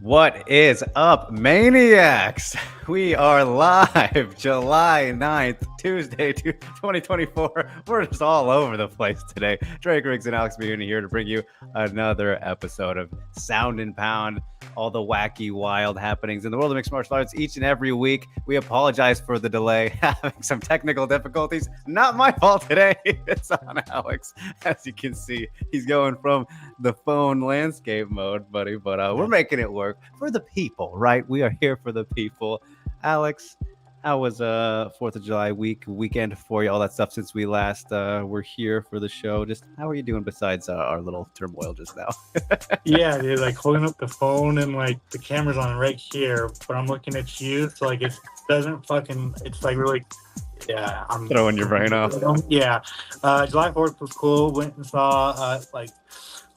What is up, Maniacs? We are live July 9th, Tuesday, 2024. We're just all over the place today. Drake Riggs and Alex Beuni here to bring you another episode of Sound and Pound, all the wacky, wild happenings in the world of mixed martial arts each and every week. We apologize for the delay, having some technical difficulties. Not my fault today. It's on Alex. As you can see, he's going from the phone landscape mode, buddy, but we're making it work for the people, right? We are here for the people. Alex, how was 4th of July weekend for you, all that stuff since we last were here for the show? Just how are you doing besides our little turmoil just now? Yeah, dude, like holding up the phone and like the camera's on right here, but I'm looking at you, so like it doesn't fucking, it's like really, yeah, I'm throwing your brain off. Yeah, July 4th was cool. Went and saw it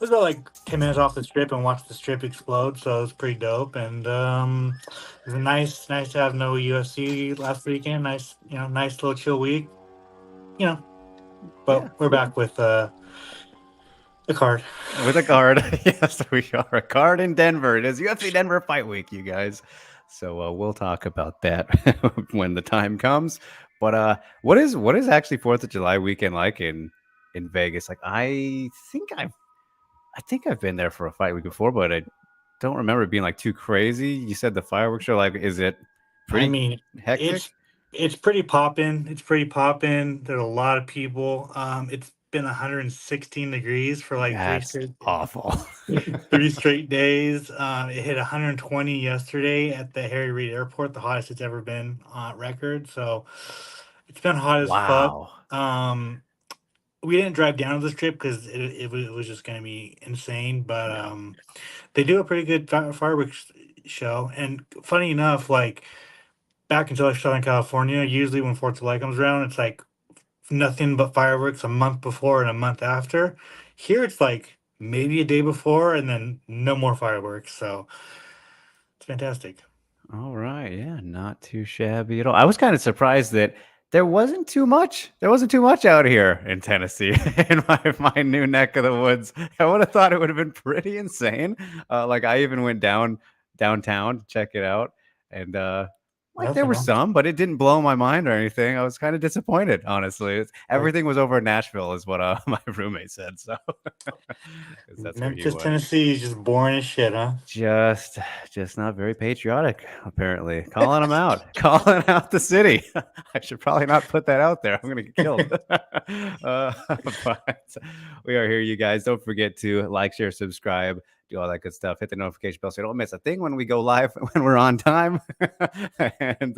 was about like 10 minutes off the strip and watched the strip explode, so it was pretty dope. And it was nice to have no UFC last weekend. Nice little chill week, But yeah, we're back with a card. With a card. Yes, we are. A card in Denver. It is UFC Denver Fight Week, you guys. So we'll talk about that when the time comes. But what is actually 4th of July weekend like in Vegas? Like I think I've been there for a fight week before, but I don't remember it being like too crazy. You said the fireworks show, like, is it pretty hectic? It's pretty popping. It's pretty popping. There's a lot of people. It's been 116 degrees for like awful. 3 straight days. It hit 120 yesterday at the Harry Reid Airport, the hottest it's ever been on record. So it's been hot as fuck. We didn't drive down to the strip because it was just going to be insane. But they do a pretty good fireworks show. And funny enough, like back in Southern California, usually when 4th of July comes around, it's like nothing but fireworks a month before and a month after. Here it's like maybe a day before and then no more fireworks. So it's fantastic. All right. Yeah, not too shabby at all. I was kind of surprised that there wasn't too much out here in Tennessee, in my new neck of the woods. I would have thought it would have been pretty insane. Like I even went downtown to check it out, and there were some, but it didn't blow my mind or anything. I was kind of disappointed, honestly. Everything was over in Nashville, is what my roommate said. So that's Memphis, Tennessee is just boring as shit, huh? Just not very patriotic, apparently. Calling them out, calling out the city. I should probably not put that out there. I'm gonna get killed. But we are here, you guys. Don't forget to like, share, subscribe. Do all that good stuff. Hit the notification bell so you don't miss a thing when we go live, when we're on time. And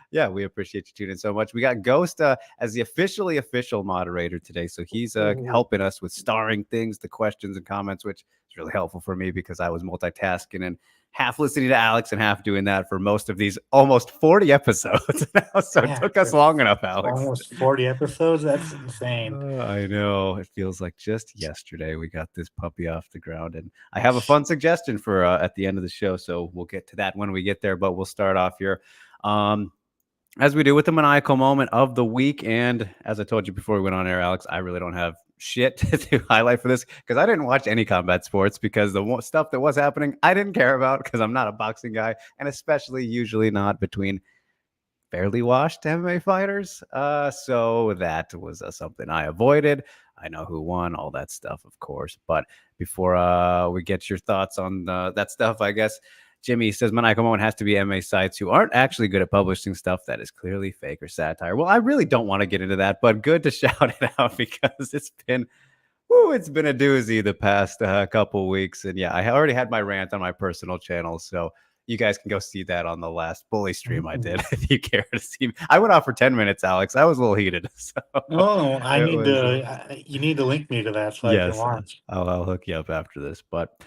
yeah, we appreciate you tuning in so much. We got Ghost as the official moderator today. So he's helping us with starring things, the questions and comments, which is really helpful for me because I was multitasking and half listening to Alex and half doing that for most of these almost 40 episodes now. So it took us long enough, Alex. Almost 40 episodes? That's insane. I know. It feels like just yesterday we got this puppy off the ground. And I have a fun suggestion for at the end of the show. So we'll get to that when we get there. But we'll start off here. As we do with the maniacal moment of the week. And as I told you before we went on air, Alex, I really don't have shit to highlight for this because I didn't watch any combat sports because the stuff that was happening I didn't care about because I'm not a boxing guy, and especially usually not between fairly washed MMA fighters. So that was something I avoided. I know who won, all that stuff, of course. But before we get your thoughts on that stuff, I guess Jimmy says Maniacal Moment has to be MMA sites who aren't actually good at publishing stuff that is clearly fake or satire. Well, I really don't want to get into that, but good to shout it out because it's been a doozy the past couple weeks. And yeah, I already had my rant on my personal channel, so you guys can go see that on the last bully stream I did if you care to see me. I went off for 10 minutes, Alex. I was a little heated. So you need to link me to that so I can watch. I'll hook you up after this. But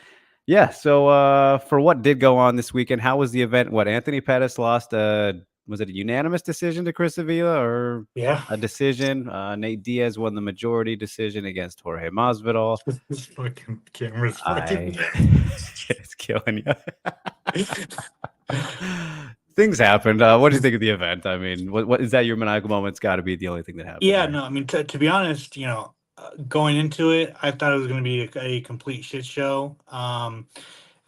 yeah, so for what did go on this weekend, how was the event? Anthony Pettis lost was it a unanimous decision to Chris Avila or a decision? Nate Diaz won the majority decision against Jorge Masvidal. This fucking camera's it's killing you. Things happened. What do you think of the event? I mean, what is that your maniacal moment? It's got to be the only thing that happened. Yeah, no, I mean, to be honest, going into it, I thought it was going to be a complete shit show.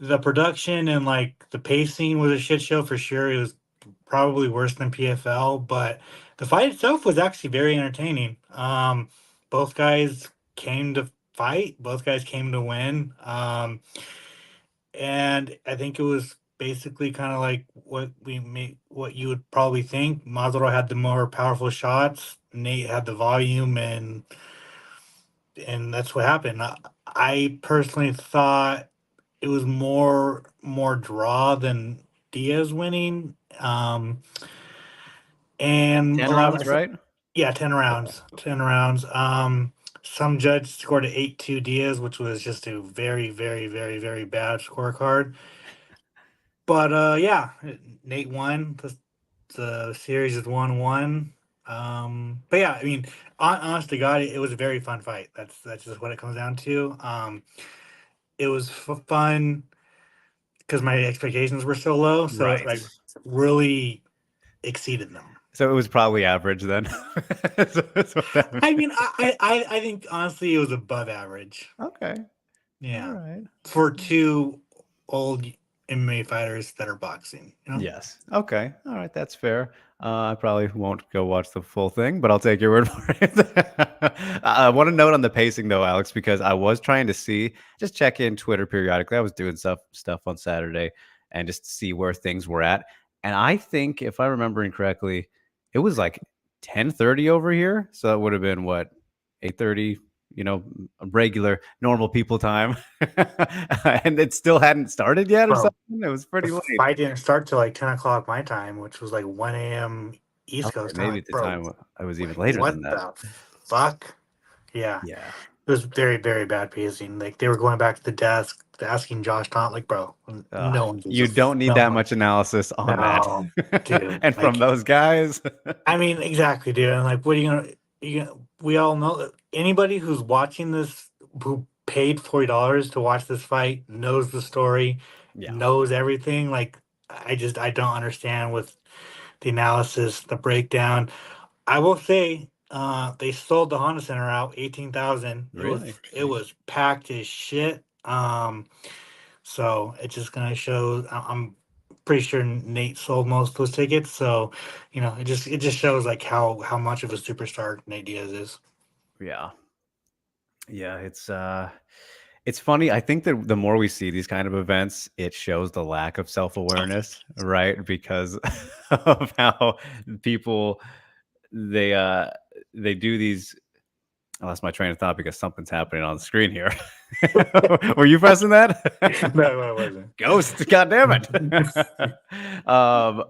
the production and like the pacing was a shit show for sure. It was probably worse than PFL, but the fight itself was actually very entertaining. Both guys came to fight, both guys came to win. And I think it was basically kind of like what you would probably think. Masvidal had the more powerful shots. Nate had the volume, and that's what happened. I personally thought it was more draw than Diaz winning. And 10 a lot rounds, of, right? yeah, 10 Okay. rounds. 10 rounds. Some judge scored an 8-2 Diaz, which was just a very, very, very, very bad scorecard. But yeah, Nate won. The series is 1-1. But yeah, I mean, honest to God, it was a very fun fight. That's just what it comes down to. It was fun because my expectations were so low, so it Right. like really exceeded them. So it was probably average then. That's what that I means. mean, I think honestly it was above average. Okay. All Yeah, right. for two old MMA fighters that are boxing, you know. Yes. Okay. All right. That's fair. I probably won't go watch the full thing, but I'll take your word for it. I want to note on the pacing though, Alex, because I was trying to just check in Twitter periodically. I was doing stuff on Saturday and just see where things were at. And I think if I'm remembering correctly, it was like 10:30 over here. So that would have been what, 8:30, regular normal people time. And it still hadn't started yet or Bro, something. It was the pretty late. fight didn't start till like 10 o'clock my time, which was like 1 a.m. East Okay, Coast time. maybe Like, at the bro, time I was even like later than what that. the fuck? Yeah, Yeah. it was very, very bad pacing. Like they were going back to the desk, asking Josh Taunt, like, bro, no one gives a You don't need no that one. much analysis on that. No, dude. And from Like, those guys. I mean, exactly, dude. And like, what are you gonna? We all know that anybody who's watching this, who paid $40 to watch this fight, knows the story, Yeah, knows everything. Like, I don't understand with the analysis, the breakdown. I will say, they sold the Honda Center out 18,000. really. It was packed as shit. So it's just gonna show. I'm pretty sure Nate sold most of those tickets. So, it just shows like how much of a superstar Nate Diaz is. Yeah. Yeah, it's funny. I think that the more we see these kind of events, it shows the lack of self-awareness, right? Because of how people they uh they do these. I lost my train of thought because something's happening on the screen here. Were you pressing that? No, I wasn't. Ghost, God damn it.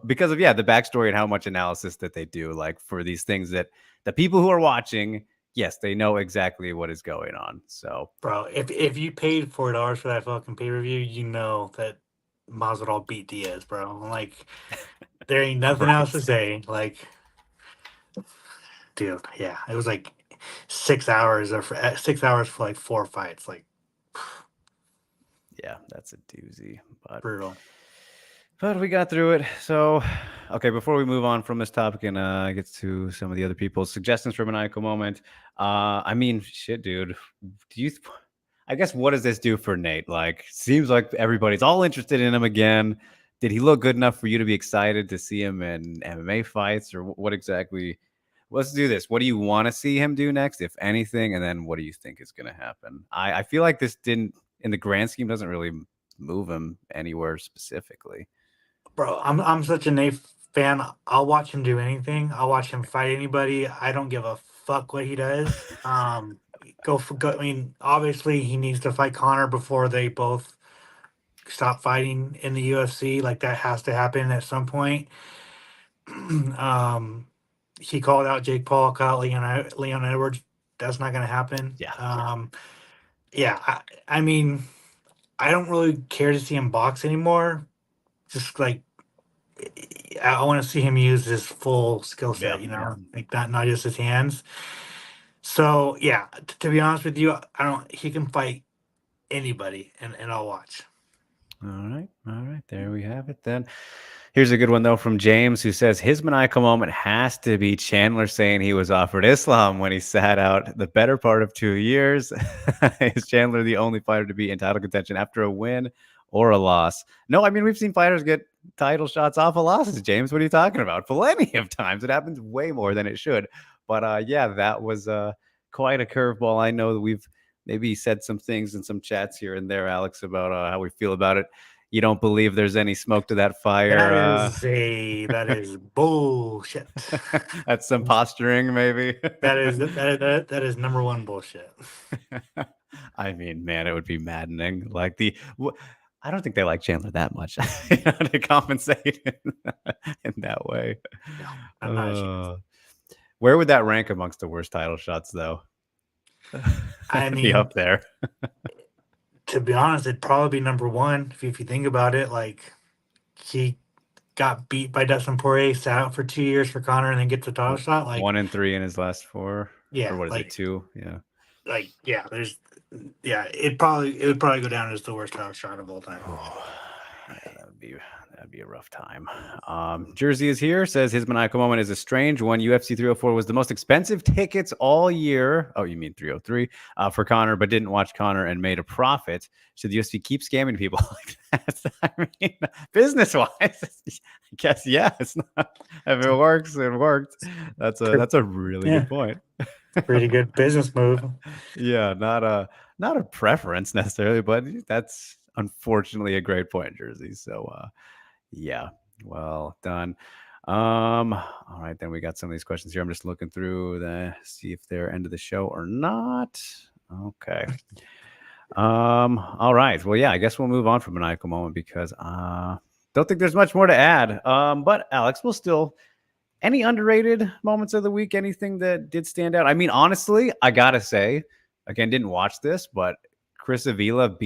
Because of the backstory and how much analysis that they do, like for these things that the people who are watching, yes, they know exactly what is going on. So Bro, if you paid $4 for that fucking pay per view, you know that Masvidal beat Diaz, bro. Like there ain't nothing else right. to say. Like, dude, yeah, it was like 6 hours or 6 hours for like four fights. Like Yeah, that's a doozy. But brutal. but we got through it. So okay, before we move on from this topic and get to some of the other people's suggestions for Maniacal Moment, I mean, shit, dude. Do you? I guess what does this do for Nate? Like, seems like everybody's all interested in him again. Did he look good enough for you to be excited to see him in MMA fights, or what exactly? Let's do this. What do you want to see him do next, if anything? And then what do you think is going to happen? I feel like this didn't, in the grand scheme, doesn't really move him anywhere specifically. Bro, I'm such a Nate fan. I'll watch him do anything. I'll watch him fight anybody. I don't give a fuck what he does. I mean, obviously he needs to fight Connor before they both stop fighting in the UFC. Like that has to happen at some point. um, he called out Jake Paul, called out Leon Edwards. That's not going to happen. Yeah. Yeah, I mean, I don't really care to see him box anymore. Just like I want to see him use his full skill Yeah. set, like that, not just his hands. So yeah, to be honest with you, I don't. He can fight anybody, and I'll watch. All right. All right. There we have it then. Here's a good one, though, from James, who says his maniacal moment has to be Chandler saying he was offered Islam when he sat out the better part of 2 years. Is Chandler the only fighter to be in title contention after a win, or a loss. No, I mean, we've seen fighters get title shots off of losses, James. What are you talking about? Plenty of times. It happens way more than it should. But yeah, that was quite a curveball. I know that we've maybe said some things in some chats here and there, Alex, about how we feel about it. You don't believe there's any smoke to that fire. That is bullshit. That's some posturing, maybe. that is number one bullshit. I mean, man, it would be maddening. I don't think they like Chandler that much to compensate in that way. No, I'm not ashamed. Where would that rank amongst the worst title shots, though? I mean, be up there. To be honest, it'd probably be number one if you think about it. Like, he got beat by Dustin Poirier, sat out for 2 years for Conor, and then gets a title shot. Like 1 and 3 in his last 4. Yeah, or what is it? 2? Yeah. It would probably go down as the worst title shot of all time. Yeah, that'd be a rough time. Jersey is here, says his maniacal moment is a strange one. UFC 304 was the most expensive tickets all year. Oh, you mean 303 for Conor, but didn't watch Conor and made a profit. Should the UFC keep scamming people like that? I mean, business wise, I guess yes. If it works, it worked. That's a really good point. Pretty good business move. Yeah, not a preference necessarily, but that's unfortunately a great point, Jersey. So yeah, well done. All right, then we got some of these questions here. I'm just looking through the see if they're end of the show or not. Okay. All right. Well, yeah, I guess we'll move on from Maniacal Moment because don't think there's much more to add. But Alex, we'll still any underrated moments of the week, anything that did stand out? I mean, honestly, I gotta say, again, didn't watch this, but Chris Avila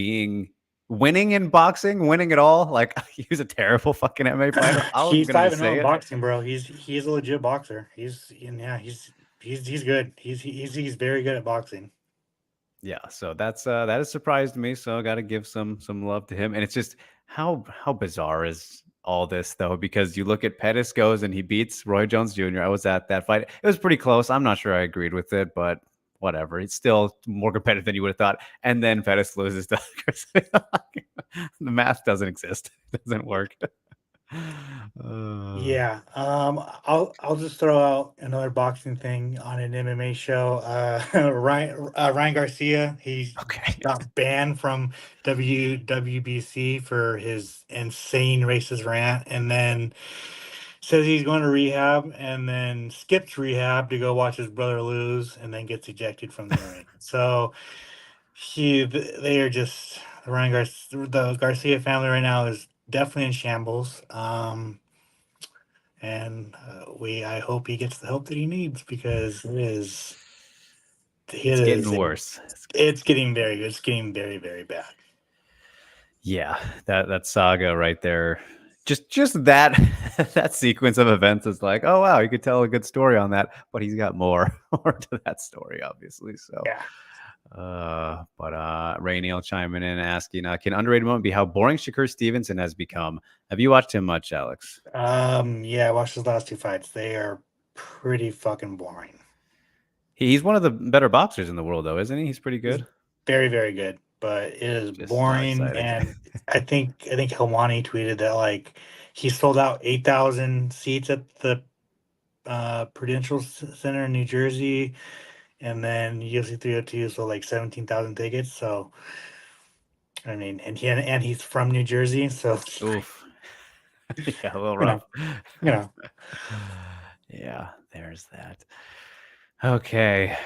winning in boxing, winning it all. Like, he was a terrible fucking MMA fighter. He's 5-0 in boxing, bro. He's a legit boxer. He's good. He's very good at boxing. Yeah, so that has surprised me. So I got to give some love to him. And it's just how bizarre is all this though, because you look at Pettis goes and he beats Roy Jones Jr. I was at that fight. It was pretty close. I'm not sure I agreed with it, but whatever. It's still more competitive than you would have thought. And then Pettis loses to Chris. The math doesn't exist. It doesn't work. Yeah. I'll just throw out another boxing thing on an MMA show. Ryan Garcia, he got banned from WWBC for his insane racist rant, and then says he's going to rehab, and then skips rehab to go watch his brother lose, and then gets ejected from the ring. So they are just the Garcia family right now is definitely in shambles. And I hope he gets the help that he needs, because it's getting worse. It's getting very good. It's getting very, very bad. Yeah, that saga right there. Just that that sequence of events is like, oh wow, you could tell a good story on that, but he's got more to that story, obviously. So yeah. But Ray Neal chiming in asking, can underrated moment be how boring Shakur Stevenson has become? Have you watched him much, Alex? Yeah, I watched his last 2 fights. They are pretty fucking boring. He's one of the better boxers in the world, though, isn't he? He's pretty good. Very, very good, but it is just boring. And I think Helwani tweeted that like he sold out 8,000 seats at the Prudential Center in New Jersey. And then UFC 302 sold like 17,000 tickets. So, I mean, and he's from New Jersey. So, oof. Yeah, a little rough. Yeah, there's that. Okay.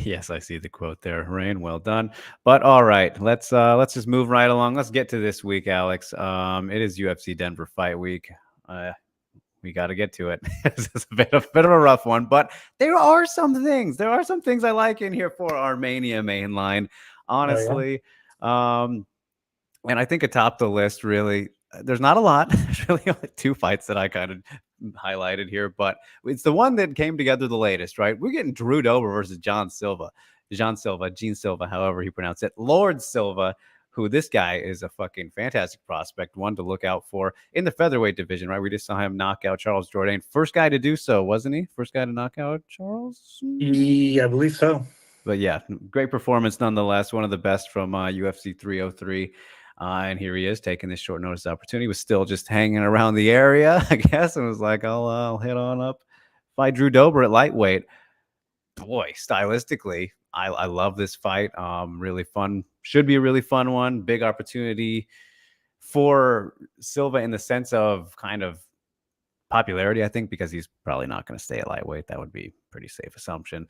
Yes, I see the quote there. Rain, well done. But all right, let's just move right along. Let's get to this week, Alex. It is UFC Denver fight week. We got to get to it. It's a bit of a rough one, but there are some things I like in here for our Mania main line, honestly. Oh, yeah. And I think atop the list, really, there's not a lot. There's really only 2 fights that I kind of highlighted here, but it's the one that came together the latest, right? We're getting Drew Dober versus Gene Silva, however he pronounced it, Lord Silva, who this guy is a fucking fantastic prospect, one to look out for in the featherweight division, right? We just saw him knock out Charles Jourdain. First guy to do so, wasn't he? First guy to knock out Charles? Yeah, I believe so. But yeah, great performance nonetheless. One of the best from UFC 303. And here he is taking this short notice opportunity. Was still just hanging around the area, I guess, and was like, I'll hit on up, fight Drew Dober at lightweight. Boy, stylistically, I love this fight. Really fun. Should be a really fun one. Big opportunity for Silva in the sense of kind of popularity, I think, because he's probably not going to stay at lightweight. That would be a pretty safe assumption.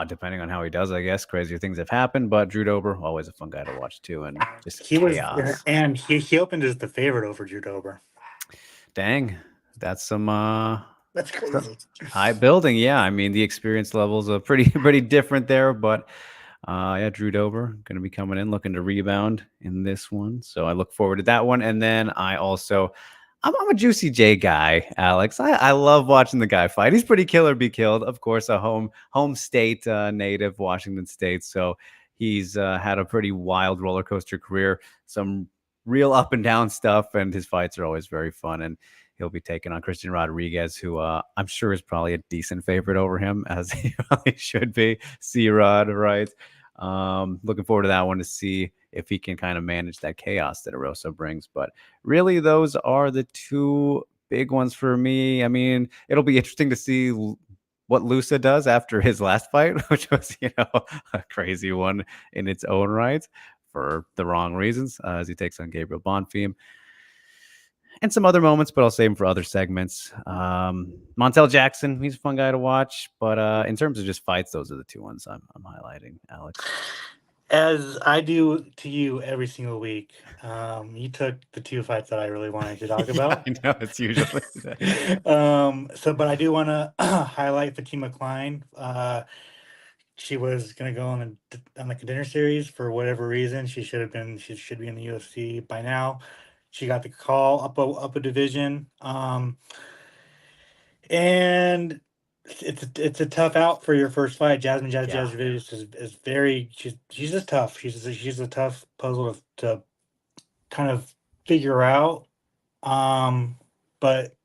Depending on how he does, I guess. Crazier things have happened, but Drew Dober, always a fun guy to watch too, and just He was, chaos. and he opened as the favorite over Drew Dober. Dang, that's some That's crazy. high building. Yeah, I mean the experience levels are pretty different there, but yeah, Drew Dober going to be coming in looking to rebound in this one, so I look forward to that one. And then I'm a Juicy J guy, Alex. I love watching the guy fight. He's pretty kill or be killed. Of course, a home state native, Washington State. So he's had a pretty wild roller coaster career. Some real up and down stuff, and his fights are always very fun. And he'll be taking on Christian Rodriguez, who I'm sure is probably a decent favorite over him, as he probably should be. C-Rod, right? Looking forward to that one to see if he can kind of manage that chaos that Erosa brings. But really, those are the two big ones for me. I mean, it'll be interesting to see what Lusa does after his last fight, which was, a crazy one in its own right for the wrong reasons, as he takes on Gabriel Bonfim. And some other moments, but I'll save him for other segments. Montel Jackson, he's a fun guy to watch. But in terms of just fights, those are the two ones I'm highlighting, Alex. As I do to you every single week, you took the two fights that I really wanted to talk about. I know, it's usually but I do want to highlight Fatima Klein. She was going to go on the contender series for whatever reason. She should be in the UFC by now. She got the call up a division. And it's a tough out for your first fight. Jasmine Jasudavicius is very, she's just tough. She's a tough puzzle to kind of figure out. But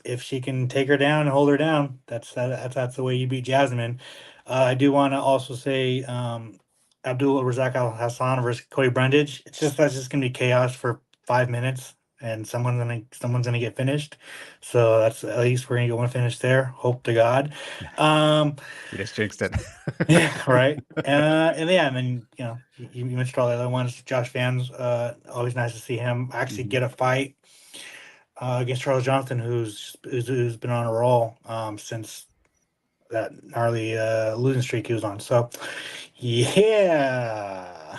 if she can take her down and hold her down, that's the way you beat Jasmine. I do want to also say Abdul Razak Al Hassan versus Cody Brundage. That's just gonna be chaos for 5 minutes, and someone's gonna get finished. So that's, at least we're gonna get one finish there. Hope to God. You just jinxed it. Yeah, right. And then you mentioned all the other ones. Josh Vans, always nice to see him actually get a fight against Charles Johnson, who's been on a roll since that gnarly losing streak he was on. So, yeah.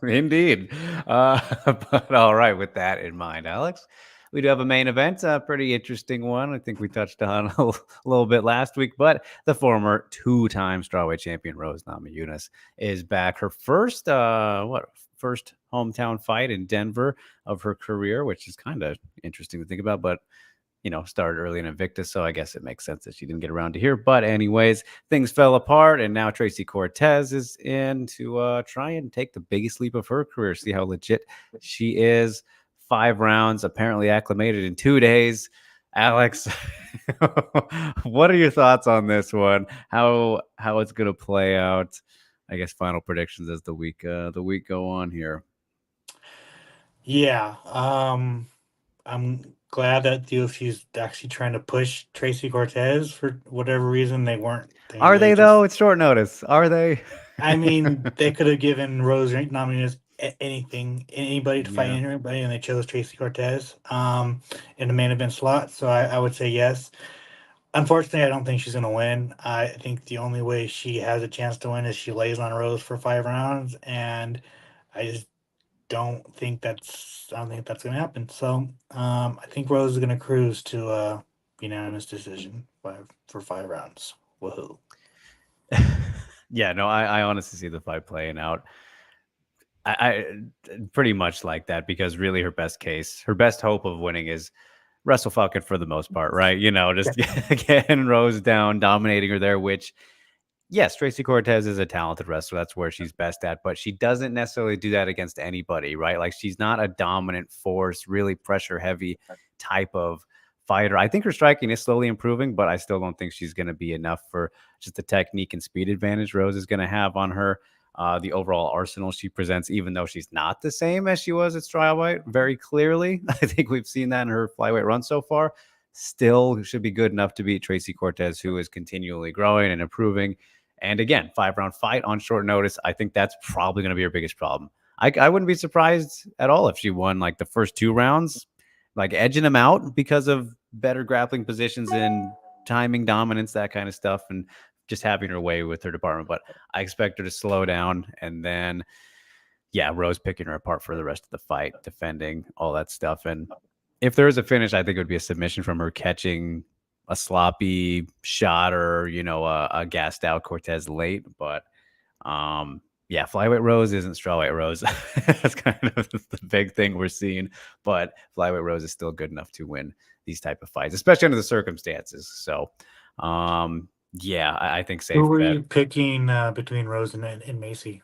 Indeed. But all right, with that in mind, Alex, we do have a main event, a pretty interesting one. I think we touched on a little bit last week, but the former two-time strawweight champion Rose Namajunas is back. Her first hometown fight in Denver of her career, which is kind of interesting to think about, but started early in Invictus, so I guess it makes sense that she didn't get around to here. But anyways, things fell apart, and now Tracy Cortez is in to try and take the biggest leap of her career, see how legit she is. 5 rounds, apparently acclimated in 2 days. Alex, what are your thoughts on this one? How it's going to play out? I guess final predictions as the week go on here. Yeah, I'm glad that the UFC is actually trying to push Tracy Cortez. For whatever reason, they weren't. Are they though? It's short notice. Are they? I mean, they could have given Rose Namajunas anybody to fight anybody, and they chose Tracy Cortez in the main event slot. So I would say yes. Unfortunately, I don't think she's going to win. I think the only way she has a chance to win is she lays on Rose for 5 rounds, and I just don't think that's going to happen. So I think Rose is going to cruise to a unanimous decision for 5 rounds. Woohoo! Yeah, no, I honestly see the fight playing out. I pretty much like that, because really her best hope of winning is Wrestle Falcon for the most part, right? Just getting Rose down, dominating her there, which, yes, Tracy Cortez is a talented wrestler. That's where she's best at, but she doesn't necessarily do that against anybody, right? Like, she's not a dominant force, really pressure heavy type of fighter. I think her striking is slowly improving, but I still don't think she's going to be enough for just the technique and speed advantage Rose is going to have on her. the overall arsenal she presents, even though she's not the same as she was at strawweight, very clearly. I think we've seen that in her flyweight run so far. Still should be good enough to beat Tracy Cortez, who is continually growing and improving. And again, 5-round fight on short notice. I think that's probably going to be her biggest problem. I wouldn't be surprised at all if she won like the first 2 rounds, like edging them out because of better grappling positions and timing dominance, that kind of stuff, and just having her way with her department. But I expect her to slow down, and then, yeah, Rose picking her apart for the rest of the fight, defending, all that stuff. And if there is a finish, I think it would be a submission from her catching a sloppy shot or, a gassed out Cortez late. But yeah, flyweight Rose isn't strawweight Rose. That's kind of the big thing we're seeing. But flyweight Rose is still good enough to win these type of fights, especially under the circumstances. So, yeah, I think safe Who were bet. you picking between Rose and Macy?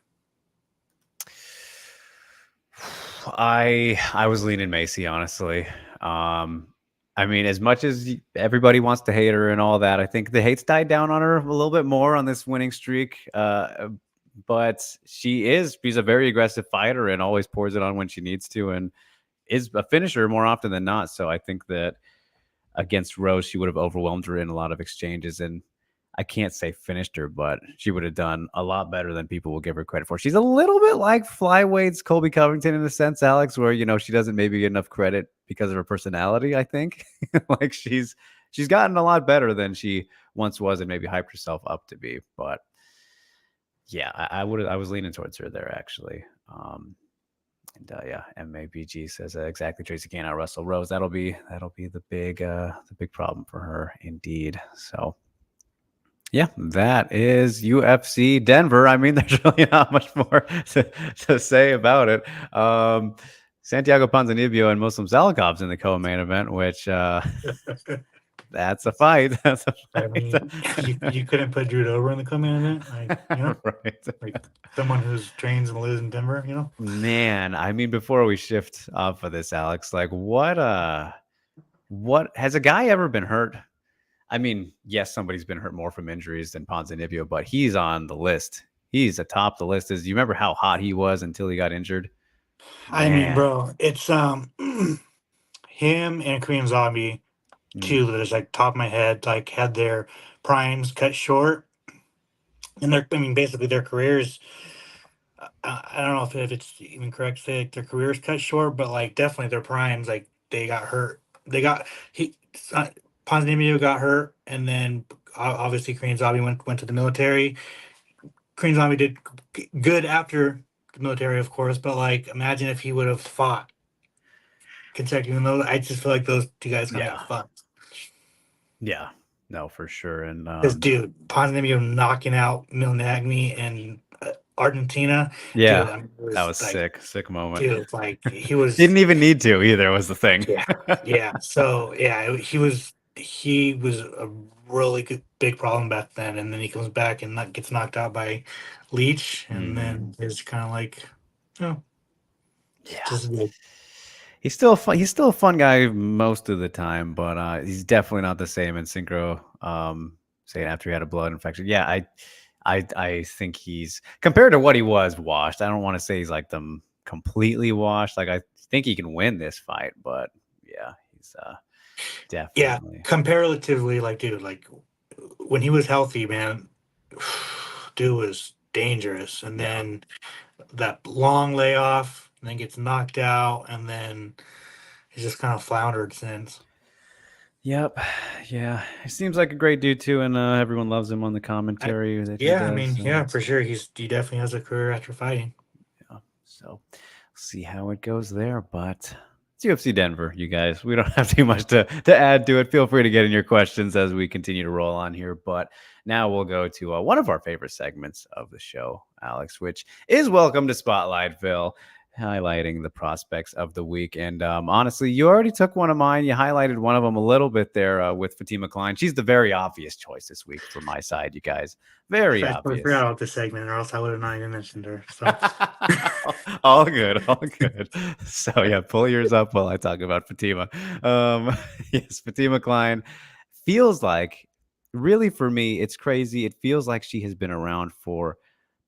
I was leaning Macy, honestly. I mean, as much as everybody wants to hate her and all that, I think the hate's died down on her a little bit more on this winning streak. But she's a very aggressive fighter and always pours it on when she needs to, and is a finisher more often than not. So I think that against Rose, she would have overwhelmed her in a lot of exchanges. And I can't say finished her, but she would have done a lot better than people will give her credit for. She's a little bit like flyweight's Colby Covington in a sense, Alex, where she doesn't maybe get enough credit because of her personality. I think like she's gotten a lot better than she once was, and maybe hyped herself up to be. But yeah, I was leaning towards her there actually. And yeah, MABG says exactly. Tracy can't out Russell Rose. That'll be the big problem for her indeed. So. Yeah, that is UFC Denver. I mean, there's really not much more to say about it. Santiago Ponzinibbio and Muslim Zalikov's in the co-main event, which that's a fight. That's a fight. I mean, you couldn't put Drew over in the co-main event, right? Like someone who's trains and lives in Denver, Man, I mean, before we shift off of this, Alex, like what has a guy ever been hurt? I mean, yes, somebody's been hurt more from injuries than Ponzinibbio, but he's on the list. He's atop the list. You remember how hot he was until he got injured? I mean, bro, it's him and Korean Zombie, two that is like top of my head, like had their primes cut short, and basically their careers. I don't know if it's even correct to say like their careers cut short, but like definitely their primes, like they got hurt. Ponzinibbio got hurt, and then obviously Korean Zombie went to the military. Korean Zombie did good after the military, of course, but like imagine if he would have fought consecutively. I just feel like those two guys kind of got fucked. Yeah, no, for sure. And because dude, Ponzinibbio knocking out Milnagmi and Argentina. Yeah, dude, I mean, that was like, sick moment. Dude, like he was didn't even need to either. Was the thing. Yeah. So yeah, he was a really good big problem back then, and then he comes back and gets knocked out by Leach, and then is kind of like, yeah, just good. He's still fun. He's still a fun guy most of the time, but he's definitely not the same in synchro. Saying after he had a blood infection, yeah, I think he's compared to what he was washed. I don't want to say he's like them completely washed. Like I think he can win this fight, but yeah, he's definitely comparatively, like dude, like when he was healthy, man, dude was dangerous, and then that long layoff, and then gets knocked out, and then he's just kind of floundered since. Yep. Yeah. He seems like a great dude too, and everyone loves him on the commentary. I mean, for sure. He definitely has a career after fighting. Yeah. So see how it goes there. But it's UFC Denver, you guys. We don't have too much to add to it. Feel free to get in your questions as we continue to roll on here. But now we'll go to one of our favorite segments of the show, Alex, which is Welcome to Spotlightville, highlighting the prospects of the week. And honestly, you already took one of mine. You highlighted one of them a little bit there with Fatima Klein. She's the very obvious choice this week from my side, you guys. Very obvious. I forgot about this segment, or else I would have not even mentioned her. So. all good. So yeah, pull yours up while I talk about Fatima. Yes, Fatima Klein feels like, really for me, it's crazy. It feels like she has been around for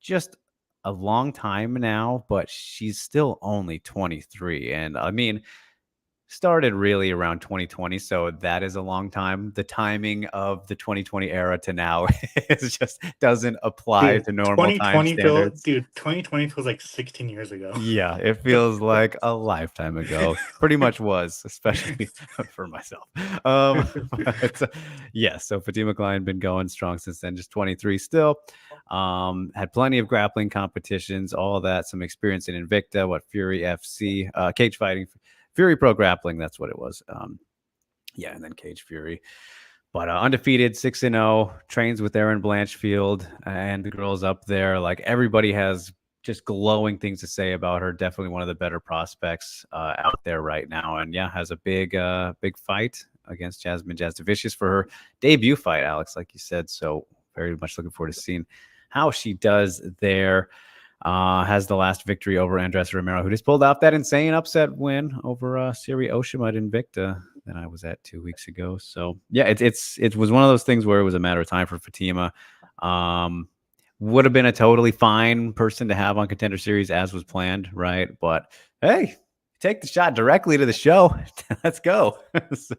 just a long time now, but she's still only 23. And I mean, started really around 2020, so that is a long time. The timing of the 2020 era to now is just doesn't apply Dude, to normal time standards. 2020 feels like 16 years ago. Yeah, it feels like a lifetime ago. Pretty much was, especially for myself. But yeah, so Fatima Klein been going strong since then, just 23 still. Had plenty of grappling competitions, all that, some experience in Invicta, what Fury FC, cage fighting, Fury Pro Grappling, that's what it was. Yeah, and then Cage Fury. But undefeated, 6-0, trains with Aaron Blanchfield and the girls up there. Like everybody has just glowing things to say about her. Definitely one of the better prospects out there right now. And yeah, has a big fight against Jasmine Jasdavicius for her debut fight, Alex, like you said. So very much looking forward to seeing how she does there. Has the last victory over Andres Romero, who just pulled off that insane upset win over Siri Oshima at Invicta that I was at 2 weeks ago. So yeah, it was one of those things where it was a matter of time for Fatima. Would have been a totally fine person to have on Contender Series as was planned, right? But hey, take the shot directly to the show. Let's go. So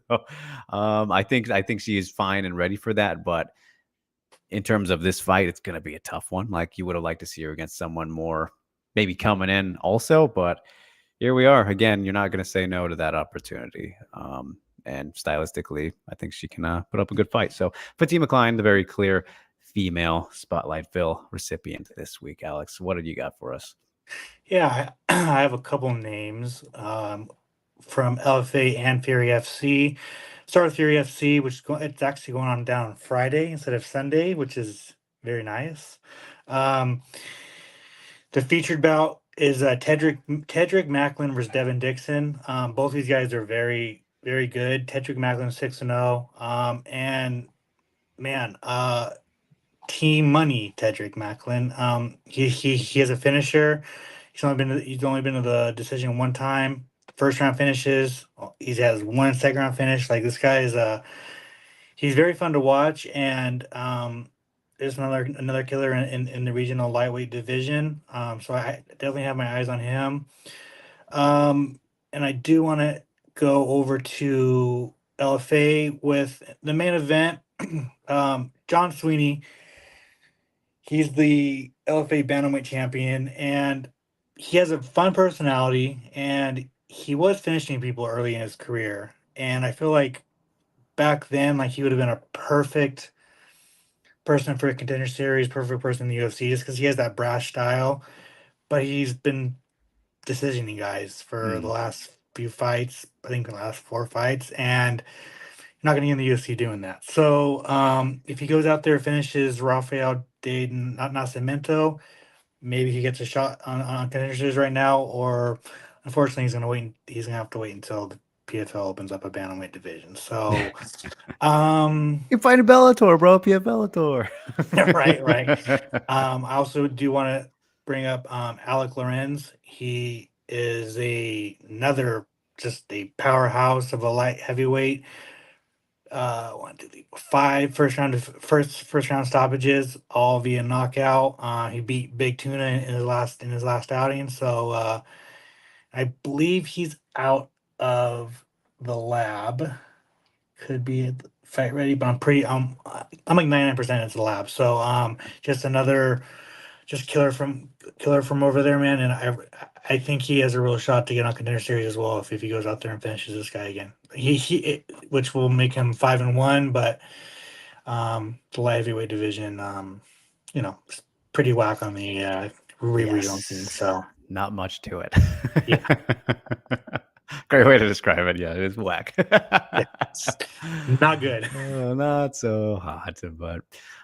I think she is fine and ready for that, but in terms of this fight, it's going to be a tough one. Like you would have liked to see her against someone more maybe coming in also, but here we are again. You're not going to say no to that opportunity. And stylistically, I think she can put up a good fight. So Fatima Klein, the very clear female Spotlightville recipient this week. Alex, what have you got for us? Yeah, I have a couple names from LFA and Fury FC. Start with Fury FC, it's actually going on down Friday instead of Sunday, which is very nice. Um, the featured bout is Tedrick Macklin versus Devin Dixon. Both these guys are very, very good. Tedrick Macklin 6-0. And man, team money, Tedrick Macklin. He has a finisher. He's only been to the decision one time. First round finishes. He has one second round finish. Like this guy is he's very fun to watch, and there's another killer in the regional lightweight division. So I definitely have my eyes on him. And I do want to go over to LFA with the main event. John Sweeney. He's the LFA bantamweight champion, and he has a fun personality, and he was finishing people early in his career. And I feel like back then, like he would have been a perfect person for a Contender Series, perfect person in the UFC, just because he has that brash style. But he's been decisioning guys for the last few fights. I think the last 4 fights, and you're not going to get in the UFC doing that. So if he goes out there and finishes Rafael de Nascimento, maybe he gets a shot on Contender Series right now, or unfortunately he's gonna have to wait until the PFL opens up a bantamweight division. So You fight a Bellator, bro. PF Bellator. right. I also do want to bring up Alec Lorenz. He is another just a powerhouse of a light heavyweight. 1, 2, 3, 5 first round stoppages, all via knockout. He beat Big Tuna in his last outing. So I believe he's out of the lab. Could be fight ready, but I'm like 99% it's the lab. So just another killer from over there, man. And I think he has a real shot to get on Contender Series as well if he goes out there and finishes this guy again. Which will make him 5-1, but the light heavyweight division, it's pretty whack on the regional scene. So not much to it. yeah, Great way to describe it. Yeah, it is whack. yeah, not good. Not so hot, but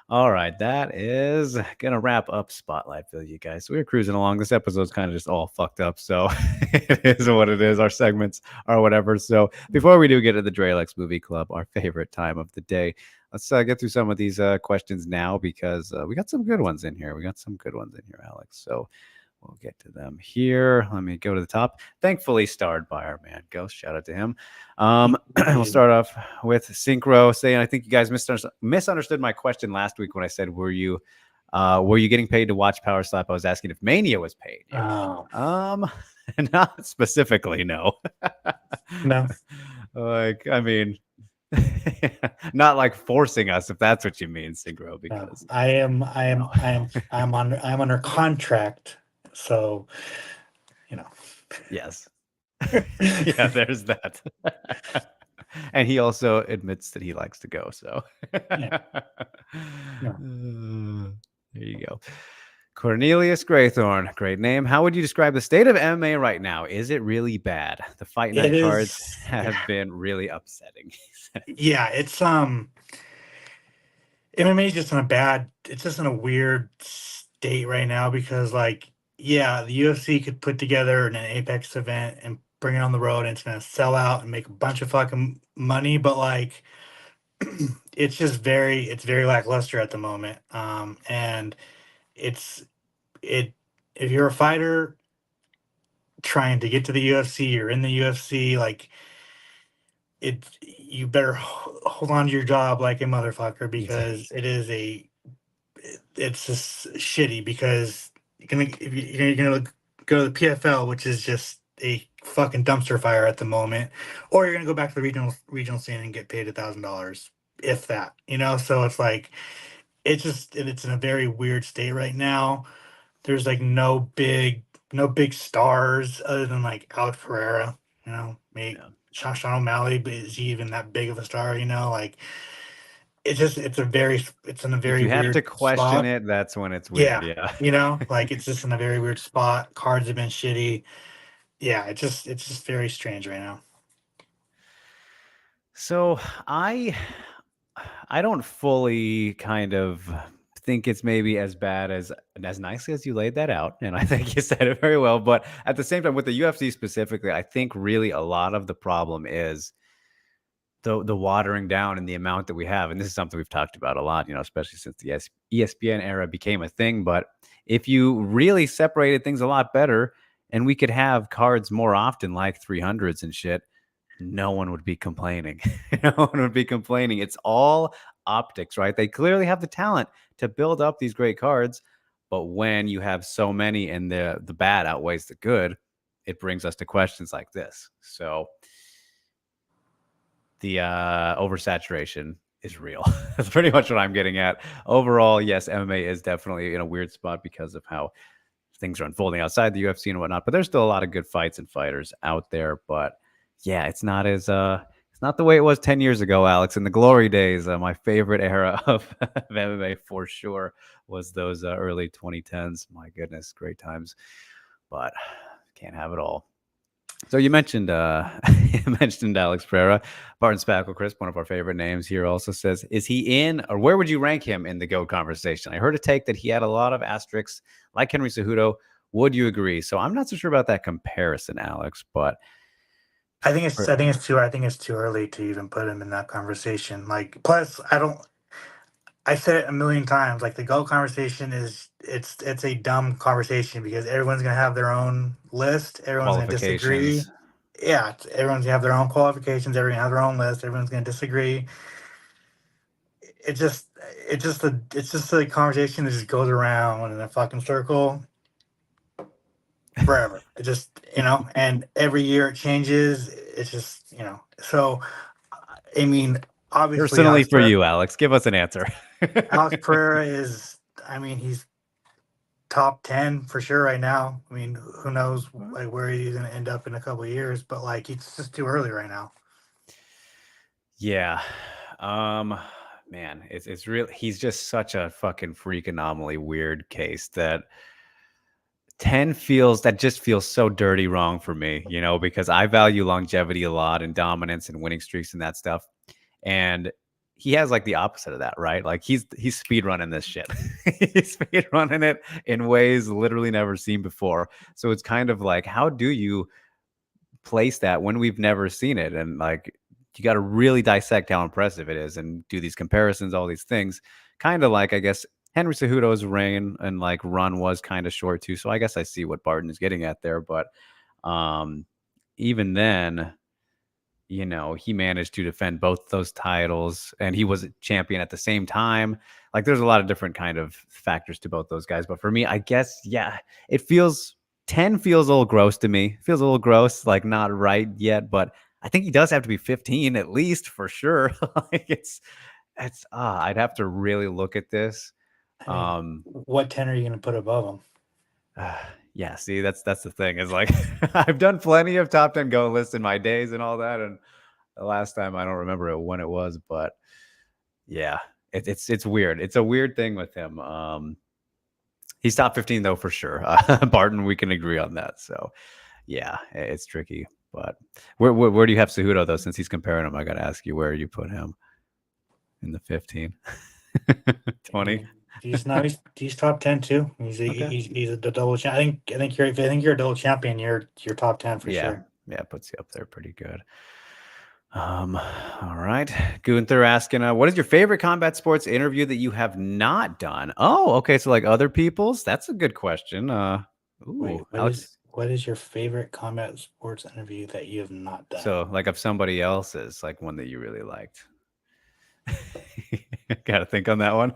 all right. That is gonna wrap up Spotlightville, you guys. So we're cruising along. This episode's kind of just all fucked up, so it is what it is. Our segments are whatever. So before we do get to the Dralex Movie Club, our favorite time of the day, let's get through some of these questions now because we got some good ones in here. Alex. So we'll get to them here. Let me go to the top. Thankfully starred by our man Ghost. Shout out to him. We'll start off with Synchro saying, I think you guys misunderstood my question last week when I said, were you Were you getting paid to watch Power Slap? I was asking if Mania was paid you. Oh. Not specifically, no. No. Like, I mean, not like forcing us, if that's what you mean, Synchro, because no. I'm under contract, so Yes. Yeah, there's that. And he also admits that he likes to go, so yeah. No. There you go. Cornelius Graythorn, great name. How would you describe the state of MMA right now? Is it really bad? The fight night It cards is. have been really upsetting. Yeah, it's MMA is just it's just in a weird state right now because like yeah, the UFC could put together an Apex event and bring it on the road and it's gonna sell out and make a bunch of fucking money, but like it's very lackluster at the moment. And it's it if you're a fighter trying to get to the UFC or in the UFC, like you better hold on to your job like a motherfucker because it's just shitty because you're gonna go to the PFL, which is just a fucking dumpster fire at the moment, or you're gonna go back to the regional scene and get paid $1,000, if that, So it's like it's in a very weird state right now. There's like no big stars other than like Alex Pereira, maybe Yeah. Sean O'Malley, but is he even that big of a star? Like it's in a If very you have to weird question spot. it, that's when it's weird. Yeah, Yeah. like it's just in a very weird spot. Cards have been shitty. Yeah, it's just very strange right now. So I don't fully kind of think it's maybe as bad as nicely as you laid that out, and I think you said it very well. But at the same time, with the UFC specifically, I think really a lot of the problem is the watering down and the amount that we have. And this is something we've talked about a lot, especially since the ESPN era became a thing. But if you really separated things a lot better, and we could have cards more often, like 300s and shit, no one would be complaining. No one would be complaining. It's all optics, right? They clearly have the talent to build up these great cards, but when you have so many and the bad outweighs the good, it brings us to questions like this. So the oversaturation is real. That's pretty much what I'm getting at. Overall, yes, MMA is definitely in a weird spot because of how things are unfolding outside the UFC and whatnot. But there's still a lot of good fights and fighters out there. But yeah, it's not the way it was 10 years ago, Alex. In the glory days, my favorite era of MMA for sure was those early 2010s. My goodness, great times. But can't have it all. So you mentioned you mentioned Alex Pereira. Barton Spackle Crisp, one of our favorite names here, also says, is he in, or where would you rank him in the GOAT conversation? I heard a take that he had a lot of asterisks like Henry Cejudo. Would you agree? So I'm not so sure about that comparison, Alex, but I think it's too early to even put him in that conversation. Like, plus, I said it a million times. Like the GOAT conversation it's a dumb conversation because everyone's gonna have their own list. Everyone's gonna disagree. qualifications. Yeah, everyone's gonna have their own qualifications. Everyone's gonna have their own list. Everyone's gonna disagree. It just it's just a conversation that just goes around in a fucking circle forever. It just and every year it changes. It's just So I mean, obviously Personally for you, Alex, give us an answer. Alex Pereira is. I mean, he's top 10 for sure right now. I mean, who knows like where he's going to end up in a couple of years, but like it's just too early right now. Yeah. Man, it's real. He's just such a fucking freak anomaly, weird case that 10 just feels so dirty wrong for me, because I value longevity a lot and dominance and winning streaks and that stuff. And he has like the opposite of that, right? Like he's speed running this shit. He's speed running it in ways literally never seen before. So it's kind of like, how do you place that when we've never seen it? And like, you got to really dissect how impressive it is and do these comparisons, all these things. Kind of like, I guess, Henry Cejudo's reign and like run was kind of short too. So I guess I see what Barton is getting at there. But even then, he managed to defend both those titles, and he was a champion at the same time. Like, there's a lot of different kind of factors to both those guys. But for me, I guess, yeah, it feels 10 feels a little gross to me. Feels a little gross, like not right yet. But I think he does have to be 15 at least for sure. Like I'd have to really look at this. I mean, what 10 are you going to put above him? Yeah, see, that's the thing is like I've done plenty of top 10 go lists in my days and all that, and the last time I don't remember when it was, but yeah, it's weird. It's a weird thing with him. He's top 15 though for sure. Barton, we can agree on that. So yeah, it's tricky. But where do you have Cejudo though? Since he's comparing him, I got to ask you where you put him in the 15, 20. He's top 10 too. He's a double champ. I think you're a double champion. You're top 10 for sure. Yeah, puts you up there pretty good. All right. Gunther asking, what is your favorite combat sports interview that you have not done? Oh, okay. So like other people's? That's a good question. Wait, what is your favorite combat sports interview that you have not done? So like of somebody else's, like one that you really liked. Got to think on that one.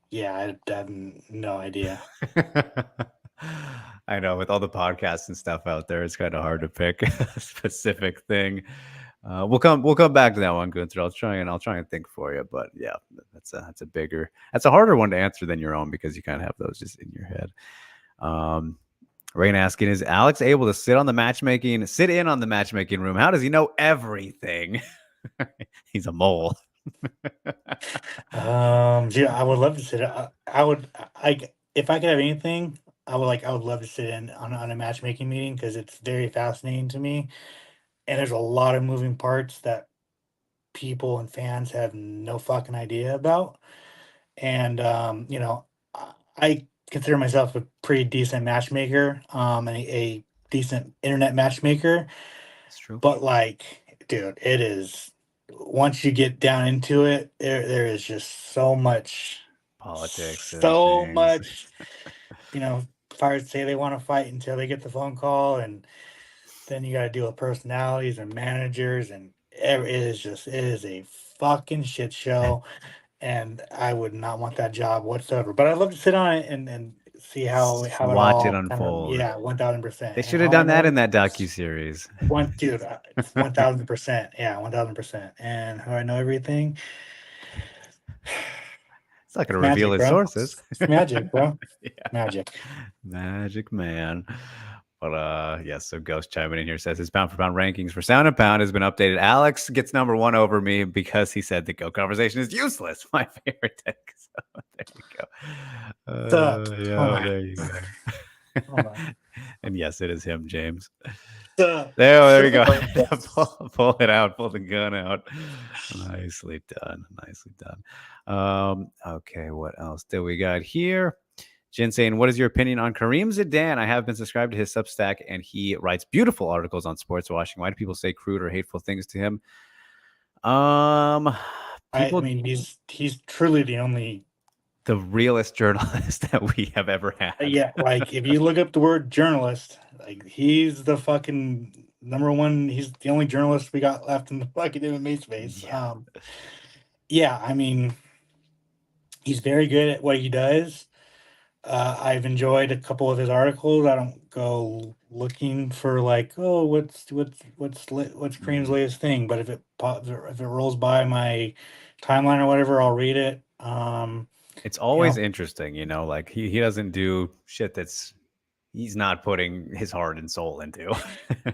Yeah, I have no idea. I know with all the podcasts and stuff out there, it's kind of hard to pick a specific thing. We'll come back to that one, Gunther. I'll try and think for you. But yeah, that's a harder one to answer than your own because you kind of have those just in your head. Rain asking, is Alex able to sit in on the matchmaking room? How does he know everything? He's a mole. Yeah, I would love to sit. If I could have anything, I would love to sit in on a matchmaking meeting because it's very fascinating to me, and there's a lot of moving parts that people and fans have no fucking idea about. And I consider myself a pretty decent matchmaker, and a decent internet matchmaker. That's true. But like, dude, it is once you get down into it, there is just so much politics, so much. Fighters say they want to fight until they get the phone call, and then you got to deal with personalities and managers, and it is a fucking shit show. And I would not want that job whatsoever. But I'd love to sit on it and see how it watch it all unfold. Yeah, 1000%. They should have done that in that docuseries. 1000%. Yeah, 1000%. And how I know everything. It's not going to reveal his sources. It's magic, bro. Yeah. Magic man. But yes, so Ghost chiming in here says his pound for pound rankings for Sound and Pound has been updated. Alex gets number 1 over me because he said the GO conversation is useless. My favorite take. So there you go. There you go. And yes, it is him, James. There we go. Pull it out. Pull the gun out. Nicely done. Okay, what else do we got here? Jen saying, what is your opinion on Kareem Zidane? I have been subscribed to his Substack, and he writes beautiful articles on sports washing. Why do people say crude or hateful things to him? I mean, he's truly the realest journalist that we have ever had. Yeah, like if you look up the word journalist, like he's the fucking number one. He's the only journalist we got left in the fucking MMA space. Yeah, I mean, he's very good at what he does. I've enjoyed a couple of his articles. I don't go looking for like, oh, what's Kareem's latest thing, but if it rolls by my timeline or whatever, I'll read it. It's always interesting, like he doesn't do shit he's not putting his heart and soul into.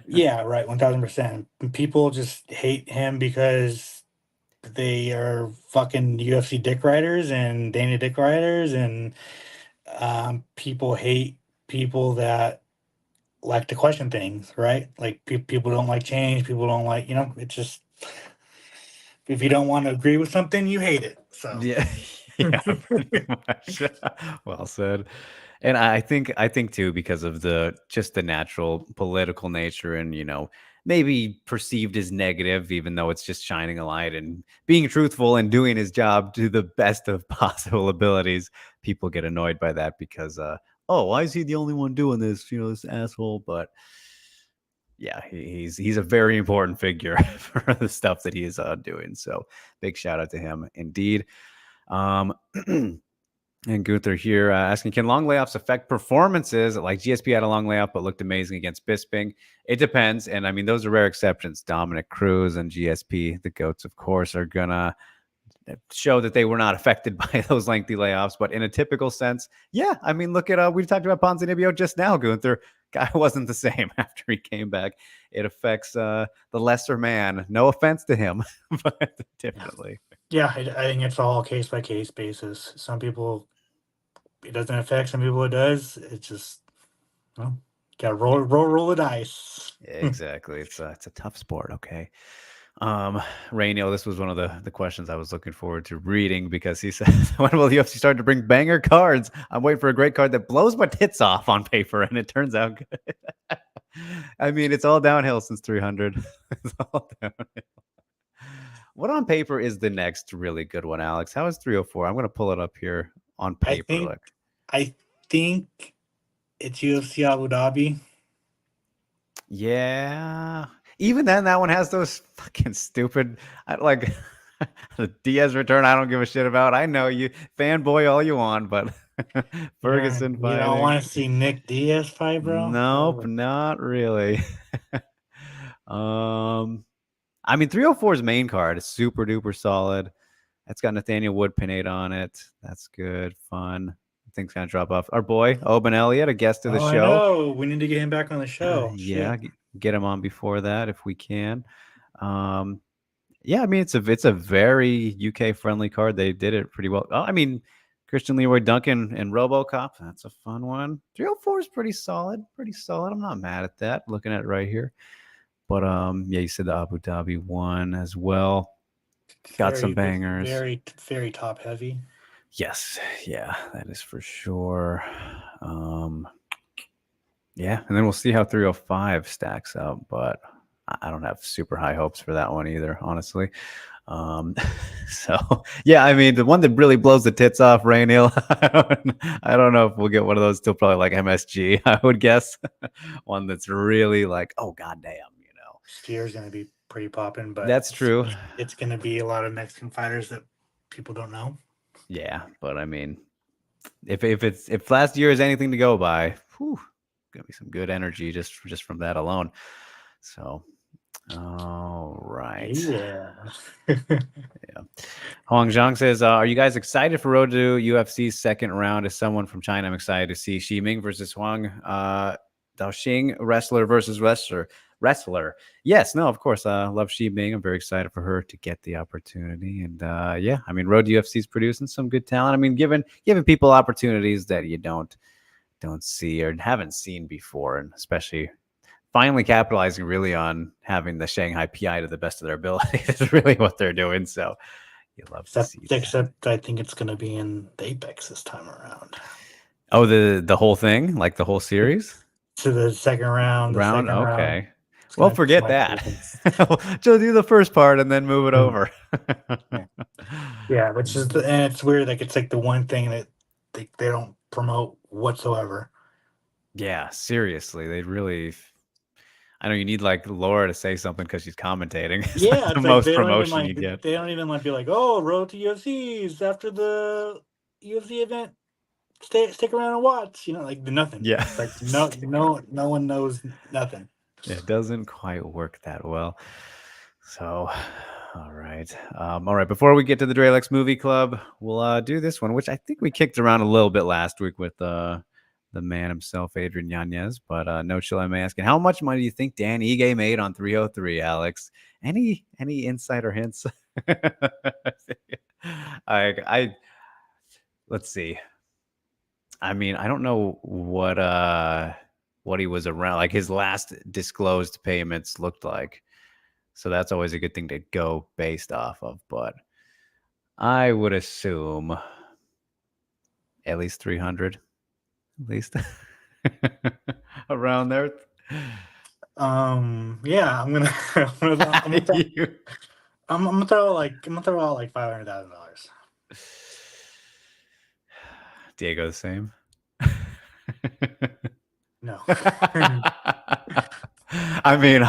Yeah, right, 1000%. People just hate him because they are fucking UFC dick riders and Dana dick riders, and people hate people that like to question things, right? Like people don't like change. People don't like, it's just, if you don't want to agree with something, you hate it. So yeah, pretty much. Well said. And I think too, because of the natural political nature and, maybe perceived as negative, even though it's just shining a light and being truthful and doing his job to the best of possible abilities. People get annoyed by that because oh, why is he the only one doing this? This asshole. But yeah, he's a very important figure for the stuff that he is doing. So big shout out to him, indeed. And Gunther here asking, can long layoffs affect performances? Like GSP had a long layoff, but looked amazing against Bisping. It depends. And I mean, those are rare exceptions. Dominic Cruz and GSP, the GOATs, of course, are going to show that they were not affected by those lengthy layoffs. But in a typical sense, yeah. I mean, look at, we talked about Ponzinibbio just now, Gunther. Guy wasn't the same after he came back. It affects the lesser man. No offense to him, but definitely. Yeah, I think it's all case by case basis. Some people it doesn't affect, some people it does. It's just, well, gotta roll the dice. Exactly. It's a tough sport. Okay. Rainiel, this was one of the questions I was looking forward to reading because he said, when will the UFC start to bring banger cards? I'm waiting for a great card that blows my tits off on paper, and it turns out good. I mean, it's all downhill since 300. It's all downhill. What on paper is the next really good one, Alex? How is 304? I'm going to pull it up here on paper. I think it's UFC Abu Dhabi. Yeah. Even then, that one has those fucking stupid, like the Diaz return. I don't give a shit about. I know you fanboy all you want, but Ferguson fighting. You don't want to see Nick Diaz fight, bro? Nope, not really. I mean, 304's main card is super duper solid. That's got Nathaniel Wood Pineda on it. That's good, fun. Things kind of drop off. Our boy Oben Elliott, a guest of the show. I know. We need to get him back on the show. Yeah, get him on before that if we can. Yeah, I mean it's a very UK friendly card. They did it pretty well. I mean, Christian Leroy Duncan and RoboCop. That's a fun one. 304 is pretty solid. I'm not mad at that. Looking at it right here. But yeah, you said the Abu Dhabi one as well. Got some bangers. Very, very top heavy. Yes, yeah, that is for sure. Yeah, and then we'll see how 305 stacks up, but I don't have super high hopes for that one either, honestly. So yeah, I mean, the one that really blows the tits off, Rainiel, I don't know if we'll get one of those till probably like MSG, I would guess. One that's really like, oh goddamn, Spear's gonna be pretty popping, but that's true. It's gonna be a lot of Mexican fighters that people don't know. Yeah, but I mean, if last year is anything to go by, whew, gonna be some good energy just from that alone. So, all right. Yeah. Yeah. Huang Zhang says, are you guys excited for Road to UFC's second round? As someone from China, I'm excited to see Xi Ming versus Huang Daoxing, wrestler versus wrestler. Yes, no, of course. I love Xi Ming. I'm very excited for her to get the opportunity. And yeah, I mean, Road to UFC is producing some good talent. I mean, giving people opportunities that you don't see or haven't seen before, and especially finally capitalizing really on having the Shanghai PI to the best of their ability is really what they're doing. So you love to see that. Except I think it's going to be in the Apex this time around. Oh, the whole thing, like the whole series? To the second round. Okay. Well, forget that. Just do the first part and then move it over. Yeah, which is and it's weird. Like it's like the one thing that they don't promote whatsoever. Yeah, seriously, they really. I know you need like Laura to say something because she's commentating. It's yeah, like the most promotion you get. They don't even like be like, "Oh, Road to UFC's after the UFC event. Stick around and watch." Like nothing. Yeah, it's like no one knows nothing. It doesn't quite work that well. So, all right. All right. Before we get to the Dralex Movie Club, we'll do this one, which I think we kicked around a little bit last week with the man himself, Adrian Yanez. But no chill, I'm asking, how much money do you think Dan Ige made on 303, Alex? Any insight or hints? I let's see. I mean, I don't know what he was around, like his last disclosed payments looked like. So that's always a good thing to go based off of. But I would assume at least 300, at least around there. Yeah, I'm gonna throw out like $500,000. Diego, the same. No. I mean,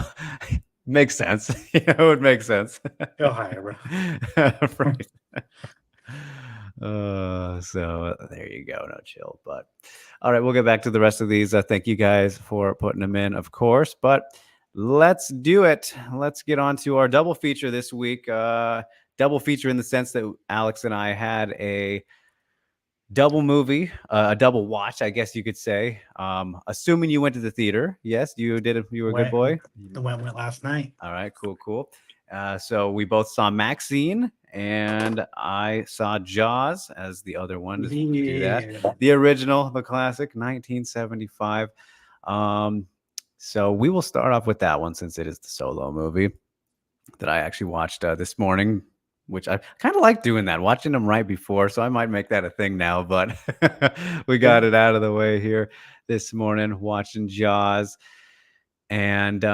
makes sense. It would make sense. Go higher, bro. Right. So there you go. No chill. But all right, we'll get back to the rest of these. Thank you guys for putting them in, of course. But let's do it. Let's get on to our double feature this week. Double feature in the sense that Alex and I had a double movie, a double watch, I guess you could say. Assuming you went to the theater. Yes, you did it. You were a good boy. The went last night. All right, cool. So we both saw Maxine, and I saw Jaws as the other one to do that. The original, the classic, 1975. So we will start off with that one since it is the solo movie that I actually watched this morning, which I kind of like doing that, watching them right before. So I might make that a thing now, but we got it out of the way here this morning, watching Jaws. And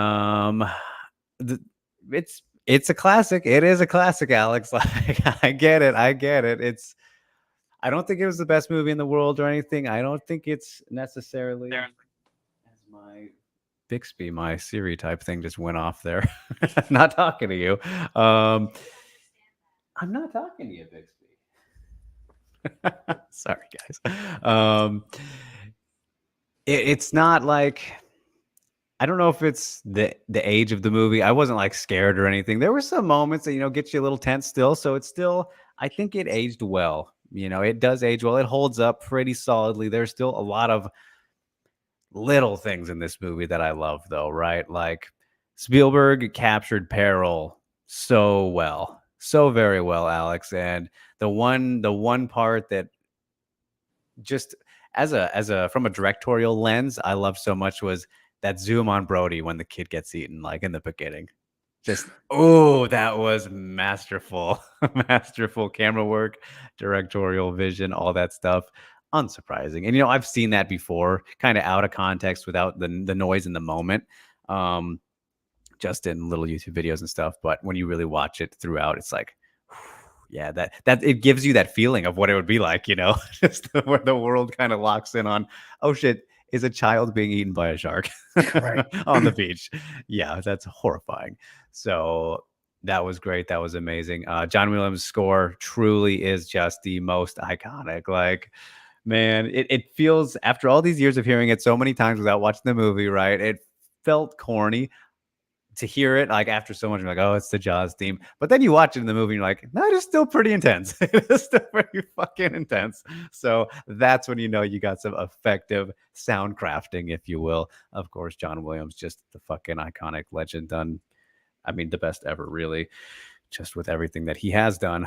it's a classic. It is a classic, Alex. Like, I get it. I don't think it was the best movie in the world or anything. I don't think it's necessarily as my Bixby, my Siri type thing just went off there. Not talking to you. I'm not talking to you, Bixby. Sorry, guys. It's not like, I don't know if it's the age of the movie. I wasn't like scared or anything. There were some moments that, get you a little tense still. So it's still, I think it aged well. It does age well. It holds up pretty solidly. There's still a lot of little things in this movie that I love, though, right? Like Spielberg captured peril so well, so very well, Alex. And the one part that just as a from a directorial lens, I love so much was that zoom on Brody when the kid gets eaten, like in the beginning. Just, that was masterful. Masterful camera work, directorial vision, all that stuff. Unsurprising. And, I've seen that before, kind of out of context without the noise in the moment, just in little YouTube videos and stuff. But when you really watch it throughout, it's like, yeah, that it gives you that feeling of what it would be like, just where the world kind of locks in on, oh shit, is a child being eaten by a shark Right. on the beach. Yeah, that's horrifying. So that was great. That was amazing. John Williams' score truly is just the most iconic. Like, man, it feels, after all these years of hearing it so many times without watching the movie, right? It felt corny to hear it, like after so much, you're like, oh, it's the Jaws theme. But then you watch it in the movie and you're like, no, it's still pretty intense. It is still pretty fucking intense. So that's when you got some effective sound crafting, if you will. Of course, John Williams, just the fucking iconic legend done. I mean, the best ever, really, just with everything that he has done.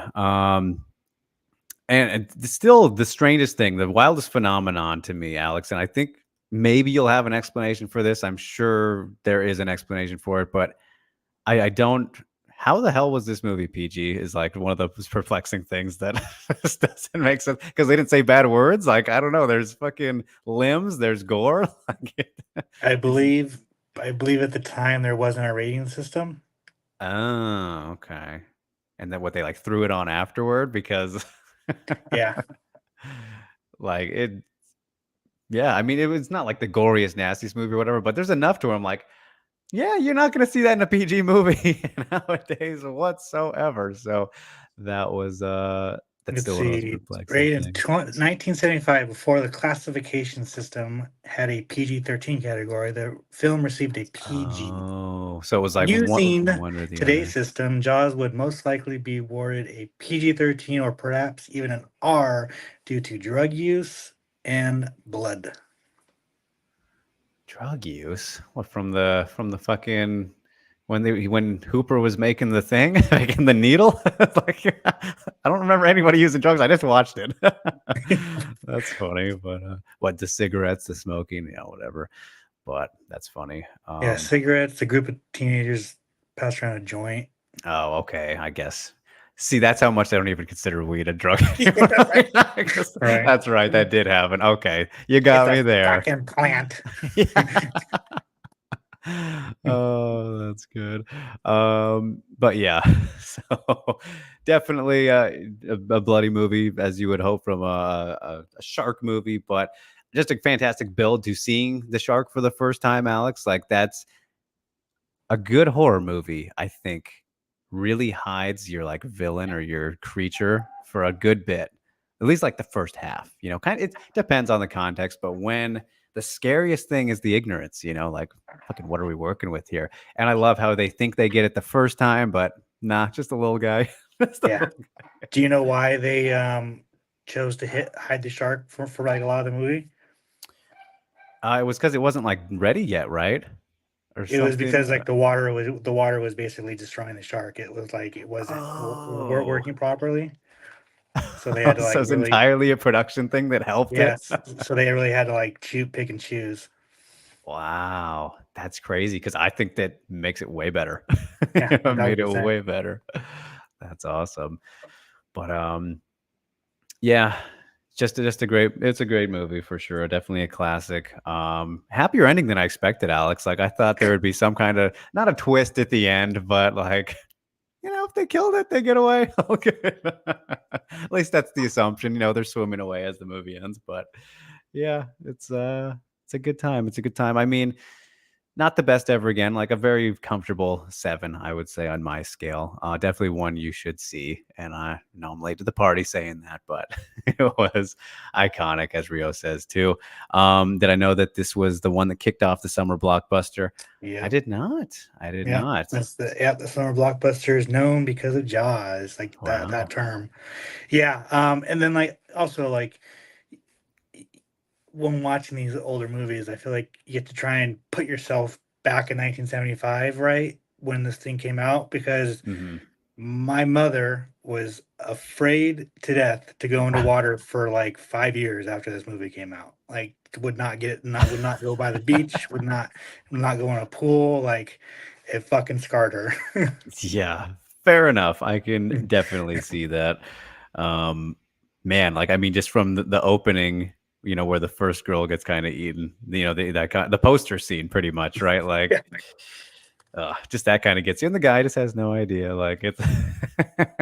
And still the strangest thing, the wildest phenomenon to me, Alex, and I think maybe you'll have an explanation for this. I'm sure there is an explanation for it, but I don't. How the hell was this movie PG? Is like one of the perplexing things that just doesn't make sense, because they didn't say bad words. Like, I don't know. There's fucking limbs. There's gore. I believe at the time there wasn't a rating system. Oh, okay. And then what, they like threw it on afterward because yeah, like it. Yeah, I mean, it's not like the goriest, nastiest movie or whatever, but there's enough to where I'm like, yeah, you're not going to see that in a PG movie nowadays whatsoever. So that was that's still one of those perplexing rated things. 1975, before the classification system had a PG-13 category, the film received a PG. Oh, so it was like using one or the today's other. system, Jaws would most likely be awarded a PG-13 or perhaps even an R due to drug use and blood. Drug use? What, from the fucking when Hooper was making the thing, making the needle? Like, I don't remember anybody using drugs. I just watched it. That's funny, but what, the cigarettes, the smoking, whatever. But that's funny. Yeah, cigarettes. A group of teenagers passed around a joint. Oh, okay. I guess. See, that's how much they don't even consider weed a drug. Right. That's right. That did happen. Okay, you got me there. Fucking plant. Oh, that's good. But yeah, so definitely a bloody movie, as you would hope from a shark movie. But just a fantastic build to seeing the shark for the first time, Alex. Like, that's a good horror movie, I think, really hides your like villain or your creature for a good bit. At least like the first half, kind of, it depends on the context, but when the scariest thing is the ignorance, like, fucking, what are we working with here? And I love how they think they get it the first time, but nah, just a little guy. Yeah. Do you know why they chose to hide the shark for like a lot of the movie? It was because it wasn't like ready yet, right? Or It was something. because like the water was basically destroying the shark. It was like it wasn't Oh, working properly, so they had to so like it's really, entirely a production thing that helped it. yes, so they really had to like pick and choose. Wow, that's crazy because I think that makes it way better. Yeah, Made it 1,000%. way better. That's awesome. But yeah, just a great it's a great movie for sure. Definitely a classic. Happier ending than I expected, Alex. Like, I thought there would be some kind of, not a twist at the end, but like, if they killed it, they get away. Okay. At least that's the assumption. They're swimming away as the movie ends. But yeah, it's a good time. It's a good time. I mean, not the best ever again, like a very comfortable 7, I would say, on my scale. Definitely one you should see. And I know I'm late to the party saying that, but it was iconic, as Rio says too. Did I know that this was the one that kicked off the summer blockbuster? I Yeah, did not. I did yeah. not. The summer blockbuster is known because of Jaws, like that Wow. term. Yeah, and then like also like when watching these older movies, I feel like you have to try and put yourself back in 1975, right? When this thing came out, because Hmm. my mother was afraid to death to go into water for like 5 years after this movie came out. Like, would not go by the beach, would not go in a pool. Like, it fucking scarred her. Yeah, fair enough. I can definitely see that. Um, Man, like, I mean, just from the opening, where the first girl gets kind of eaten, the poster scene, pretty much, right? Like, Yeah, just that kind of gets you, and the guy just has no idea. Like, it's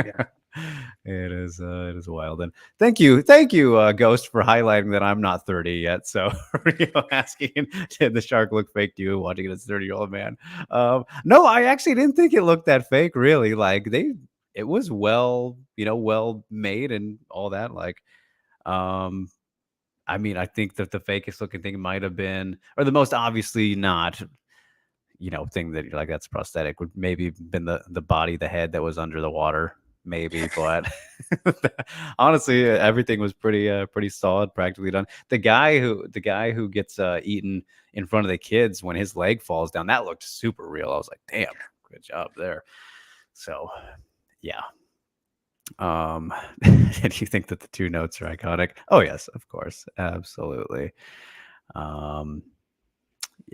yeah, it is wild. And thank you, Ghost, for highlighting that I'm not 30 yet. So, asking, did the shark look fake to you watching it as a 30-year-old man? No, I actually didn't think it looked that fake. Really, like, it was well made and all that. Like, um, I mean, I think that the fakest looking thing might have been, or the most obviously not, thing that you're like, that's prosthetic, would maybe been the body, the head that was under the water, maybe. But honestly, everything was pretty solid, practically done. The guy who gets eaten in front of the kids when his leg falls down, that looked super real. I was like, damn, good job there. So yeah. Do you think that the two notes are iconic? Oh yes, of course, absolutely. Um,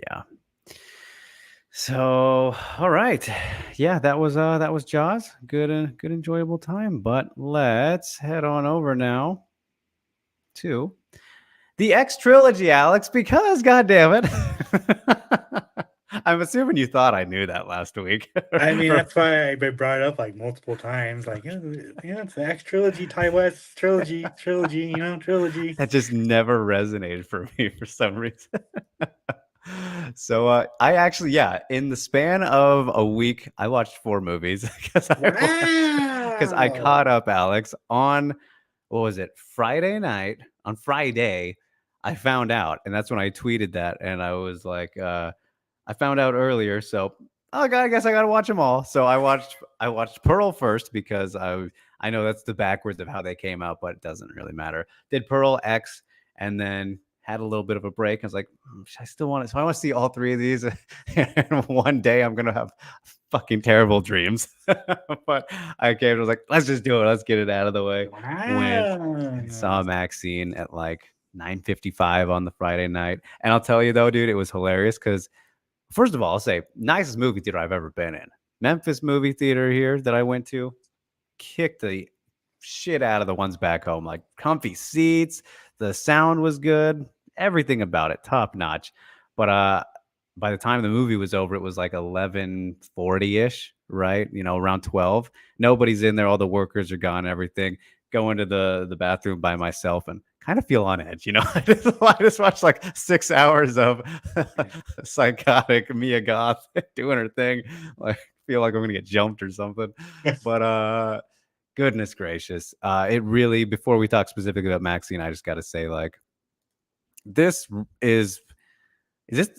yeah. So, all right. Yeah, that was Jaws. Good enjoyable time. But let's head on over now to the X trilogy, Alex, because god damn it. I'm assuming you thought I knew that last week. I mean, that's why I brought it up like multiple times. Like, yeah, it's the X trilogy, Ty West trilogy, trilogy. That just never resonated for me for some reason. So I actually, yeah, in the span of a week, I watched 4 movies because I caught Wow. up, Alex, on, what was it, Friday night. On Friday, I found out, and that's when I tweeted that, and I was like, I found out earlier, so, oh god, I guess I gotta watch them all. So I watched Pearl first because I know that's the backwards of how they came out, but it doesn't really matter. Did Pearl, X, and then had a little bit of a break. I was like, I still want it. So I want to see all 3 of these. And one day I'm gonna have fucking terrible dreams. But I came and was like, let's just do it. Let's get it out of the way. Went and saw Wow. Maxine at like 9:55 on the Friday night. And I'll tell you though, dude, it was hilarious because, first of all, I'll say, nicest movie theater I've ever been in. Memphis movie theater here that I went to, kicked the shit out of the ones back home. Like, comfy seats, the sound was good, everything about it top notch. But by the time the movie was over, it was like 11:40ish, right? Around 12. Nobody's in there. All the workers are gone. Everything. Go into the bathroom by myself, and kind of feel on edge, you know. I just watched like 6 hours of psychotic Mia Goth doing her thing. Like, feel like I'm gonna get jumped or something. But goodness gracious, it really. Before we talk specifically about Maxine, I just got to say, like, this is this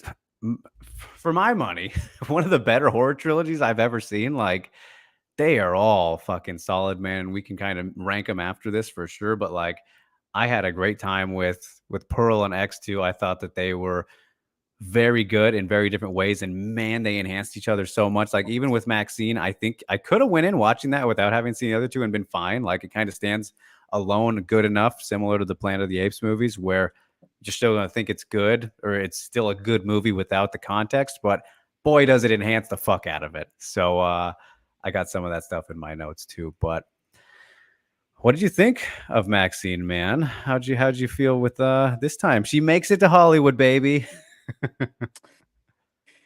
for my money one of the better horror trilogies I've ever seen. Like, they are all fucking solid, man. We can kind of rank them after this for sure, but like, I had a great time with Pearl and X2. I thought that they were very good in very different ways, and man, they enhanced each other so much. Like, even with Maxine, I think I could have went in watching that without having seen the other two and been fine. Like, it kind of stands alone good enough, similar to the Planet of the Apes movies, where just still gonna think it's good, or it's still a good movie without the context, but boy does it enhance the fuck out of it. So I got some of that stuff in my notes too. But what did you think of Maxine, man? How'd you feel with this time? She makes it to Hollywood, baby.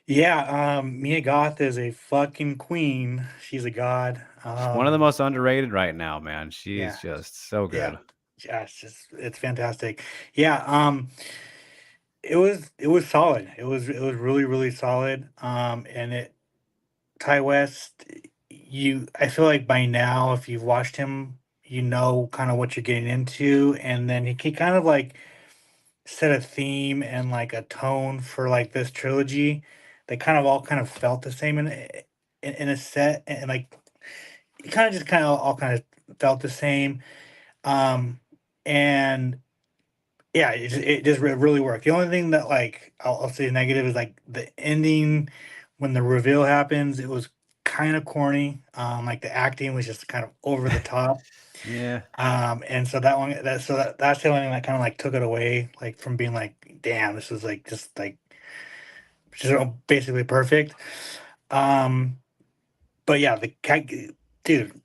Yeah, Mia Goth is a fucking queen. She's a god. She's one of the most underrated right now, man. She's Yeah, just so yeah, good. yeah. It's fantastic. Yeah, it was solid. It was really solid. And it Ty West, I feel like by now, if you've watched him, you know kind of what you're getting into, and then he kind of like set a theme and like a tone for like this trilogy. They kind of all kind of felt the same in a set, and like it kind of just kind of all kind of felt the same. And yeah, it just really worked. The only thing that like I'll say negative is like the ending when the reveal happens. It was kind of corny. Like the acting was just kind of over the top. Yeah. And so that's the only thing that kind of like took it away, like from being like, damn, this was like just basically perfect. Um, but yeah, dude,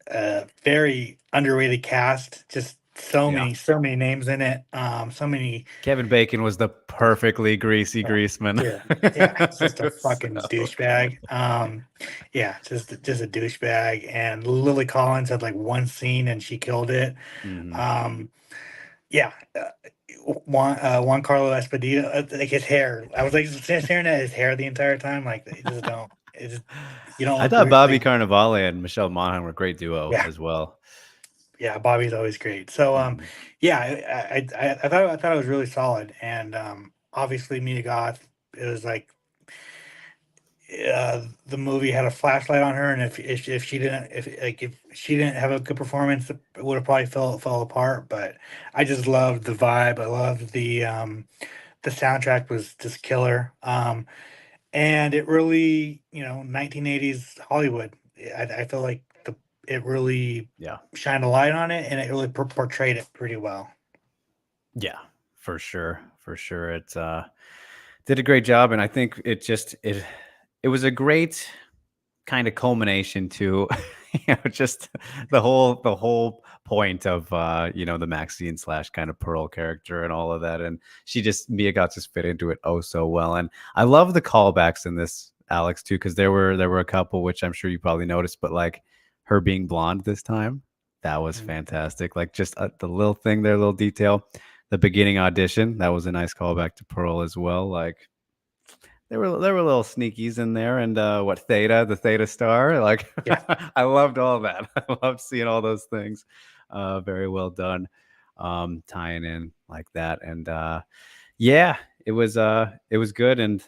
very underrated cast. Just Yeah. so many names in it. So many. Kevin Bacon was the perfectly greasy Oh, greaseman. yeah, yeah, it's just a fucking So douchebag. Yeah, just a douchebag. And Lily Collins had like one scene and she killed it. mhm. Um, yeah, Juan Carlo Esposito, like his hair. I was like just staring at his hair the entire time. Like, it just don't. It just you I don't thought Bobby like. Cannavale and Michelle Monaghan were a great duo Yeah, as well. yeah. Bobby's always great. So Mhm. yeah, I thought it was really solid, and obviously Mia Goth. It was like the movie had a flashlight on her, and if she didn't if she didn't have a good performance, it would have probably fell apart. But I just loved the vibe. I loved the soundtrack was just killer. And it really, 1980s Hollywood. I feel like it really Yeah. shined a light on it, and it really portrayed it pretty well. Yeah, for sure. For sure. It did a great job, and I think it was a great kind of culmination to just the whole point of the Maxine slash kind of Pearl character and all of that. And Mia got just fit into it oh so well. And I love the callbacks in this, Alex, too, because there were a couple which I'm sure you probably noticed, but like her being blonde this time, that was Mhm. fantastic. Like, just the little thing there, little detail. The beginning audition, that was a nice callback to Pearl as well. Like, there were little sneakies in there, and what the Theta Star, like, Yeah. I loved all that. I loved seeing all those things. Very well done, tying in like that, and yeah, it was good, and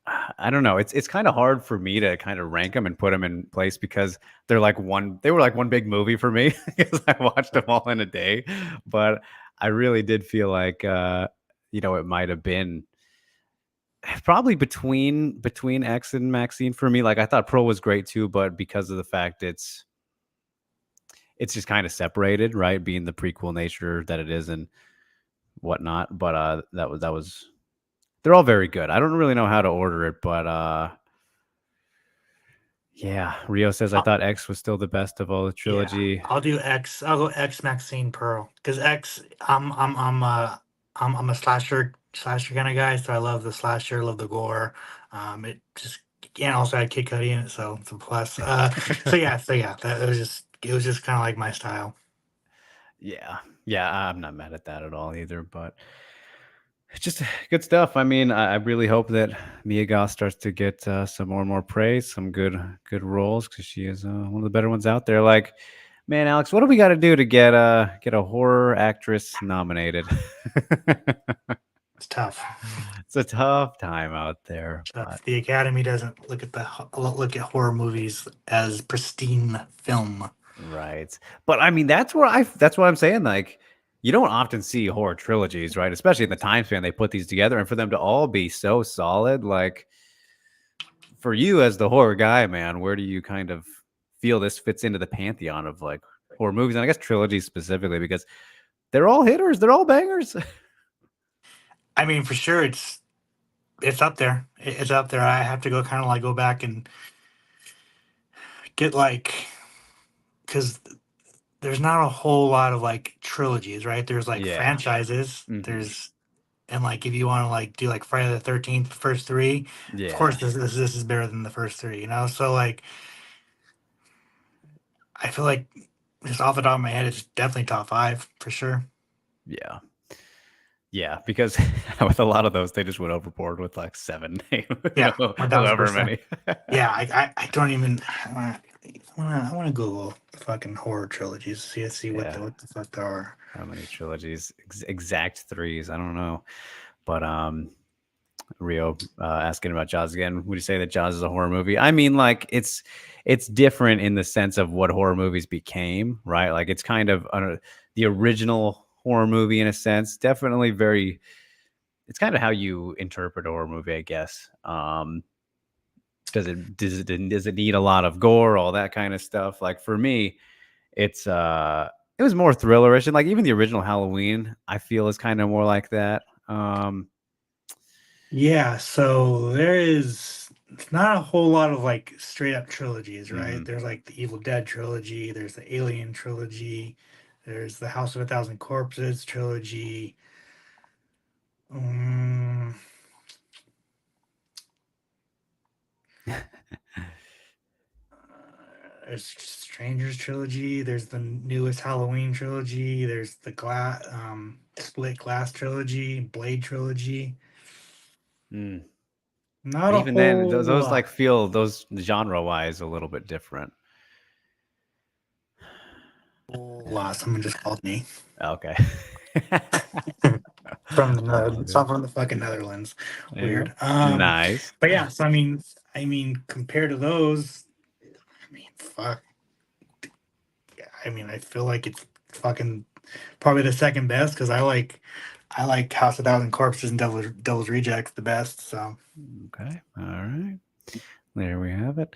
I don't know. It's kind of hard for me to kind of rank them and put them in place because they were like one big movie for me because I watched them all in a day, but I really did feel like it might have been probably between X and Maxine for me. Like, I thought Pro was great too, but because of the fact it's just kind of separated, right? Being the prequel nature that it is and whatnot. But that was they're all very good. I don't really know how to order it, but yeah. Rio says I Uh, thought X was still the best of all the yeah. trilogy. I'll do X. I'll go X Maxine Pearl because X. I'm a slasher kind of guy, so I love the slasher, love the gore. It just and also had Kid Cudi in it, so it's a plus. So yeah, that it was just kind of like my style. Yeah. Yeah, I'm not mad at that at all either, but it's just good stuff. I mean, I really hope that Mia Goth starts to get some more and more praise, some good roles, because she is one of the better ones out there. Like, man, Alex, what do we got to do to get a horror actress nominated? It's tough. It's a tough time out there, but Tough. The Academy doesn't look at horror movies as pristine film. right. But I mean, that's what I'm saying. Like, you don't often see horror trilogies, right? Especially in the time span they put these together, and for them to all be so solid, like for you as the horror guy, man, where do you kind of feel this fits into the pantheon of like horror movies, and I guess trilogies specifically, because they're all hitters, they're all bangers. I mean, for sure, it's up there. It's up there. I have to kind of like go back and get like, because there's not a whole lot of like trilogies, right? There's like Yeah. franchises. Hmm. And like if you want to like do like Friday the 13th, first three, of course Yeah. this is better than the first three, you know? So like I feel like just off the top of my head, it's definitely top five for sure. Yeah. Yeah, because with a lot of those, they just went overboard with like seven, eight, Yeah, however 1000%. many. Yeah, I don't even. I want to Google fucking horror trilogies. See Yeah. what the fuck there are. How many trilogies? Exact threes. I don't know. But Rio asking about Jaws again. Would you say that Jaws is a horror movie? I mean, like it's different in the sense of what horror movies became, right? Like it's kind of the original horror movie in a sense. Definitely very. It's kind of how you interpret a horror movie, I guess. Does it need a lot of gore, all that kind of stuff? Like for me, it was more thrillerish, and like even the original Halloween, I feel is kind of more like that. Yeah, so there is it's not a whole lot of like straight up trilogies, right? Mhm. There's like the Evil Dead trilogy, there's the Alien trilogy, there's the House of a Thousand Corpses trilogy. Um, there's Strangers trilogy. There's the newest Halloween trilogy. There's the Split Glass trilogy, Blade trilogy. Mm. Not But a even then, whole those like lot. feel those genre wise a little bit different. Whole lot. Someone just called me Okay. from All it's good. not from the fucking Netherlands. Yeah. Weird. Nice. But yeah. So I mean, compared to those, I mean, fuck. I mean, I feel like it's fucking probably the second best because I like House of Thousand Corpses and Devil's Rejects the best. So Okay. All right. There we have it.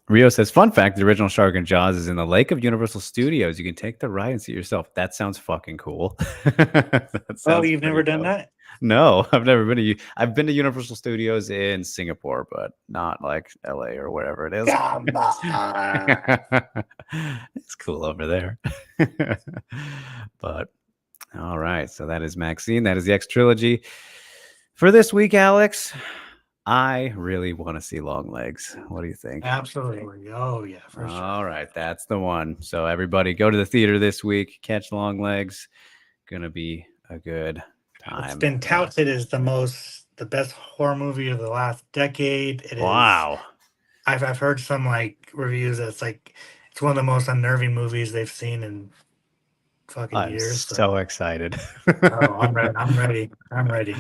Rio says, fun fact, the original Shark and Jaws is in the lake of Universal Studios. You can take the ride and see it yourself. That sounds fucking cool. That oh, sounds you've pretty never done dope. that? No, I've never been to I've been to Universal Studios in Singapore, but not like LA or wherever it is. Come on. It's cool over there. But all right, so that is Maxine. That is the X trilogy. For this week, Alex, I really want to see Long Legs. What do you think? Absolutely. Oh yeah, for sure. All right, that's the one. So everybody go to the theater this week, catch Long Legs. Gonna be a good It's time. been touted as the best horror movie of the last decade. It is. Wow. I've heard some like reviews that's like it's one of the most unnerving movies they've seen in fucking I'm years. so So excited. oh, I'm ready. I'm ready. I'm ready.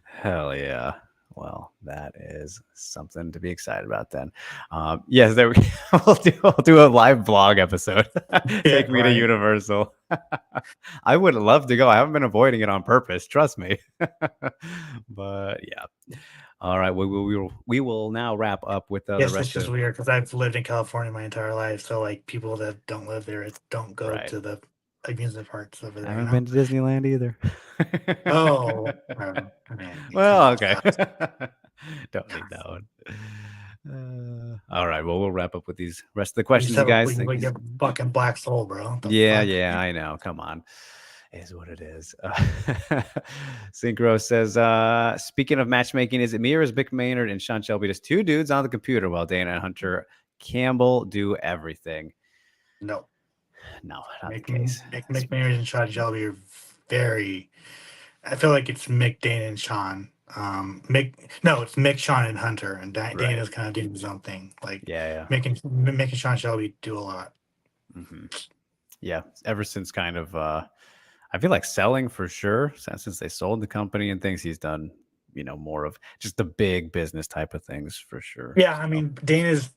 Hell yeah. Well, that is something to be excited about then. Yes, there we we'll do a live vlog episode. Yeah, Take me to right. Universal. I would love to go. I haven't been avoiding it on purpose, trust me. But yeah. All right, we will now wrap up with the Yes, it's rest just of weird because I've lived in California my entire life. So like people that don't live there don't go right. to the amusement parks over I there. You haven't know. been to Disneyland either. Oh, man, come Well, on, okay. guys. Don't need that one. All right. Well, we'll wrap up with these rest of the We just questions, you have guys. Thank we you. get fucking black soul, bro. What the Yeah, fuck? yeah, I know. Come on. It is what it is. Synchro says, speaking of matchmaking, is it me or is Mick Maynard and Sean Shelby just two dudes on the computer while Dana and Hunter Campbell do everything? No. No, not the case. Mick Mayers and Sean Shelby are very. I feel like it's Mick, Dana, and Sean. It's Mick, Sean, and Hunter, and Right. Dana's kind of doing his own thing. Like Yeah. Mick and Sean Shelby do a lot. Mm-hmm. Yeah, ever since kind of, I feel like selling for sure. Since they sold the company and things, he's done, more of just the big business type of things for sure. Yeah, I So, mean, Dana's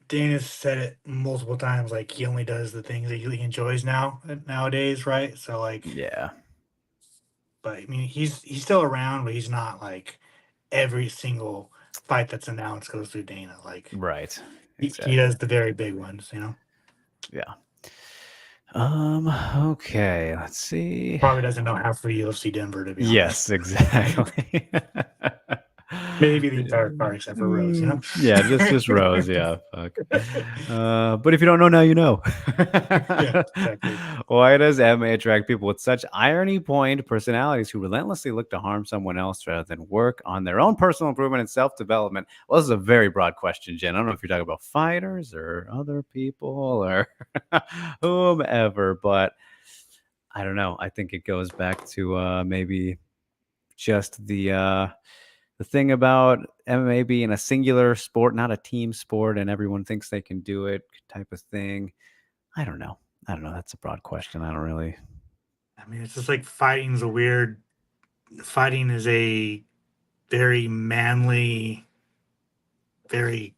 said it multiple times. Like he only does the things that he enjoys nowadays, right? So like, yeah, but I mean, he's still around, but he's not like every single fight that's announced goes through Dana. Like right, he exactly. does the very big ones, you know. Yeah. Okay, let's see. Probably doesn't know half of UFC Denver, to be Yes, honest. exactly. Maybe the entire car except for Rose, you know. Yeah, just Rose. Yeah, fuck. But if you don't know now, you know. Yeah, exactly. Why does MMA attract people with such irony-point personalities who relentlessly look to harm someone else rather than work on their own personal improvement and self-development? Well, this is a very broad question, Jen. I don't know if you're talking about fighters or other people or whomever, but I don't know. I think it goes back to maybe just the thing about MMA being a singular sport, not a team sport, and everyone thinks they can do it type of thing. I don't know. That's a broad question. I don't really. I mean, it's just like fighting is a very manly, very,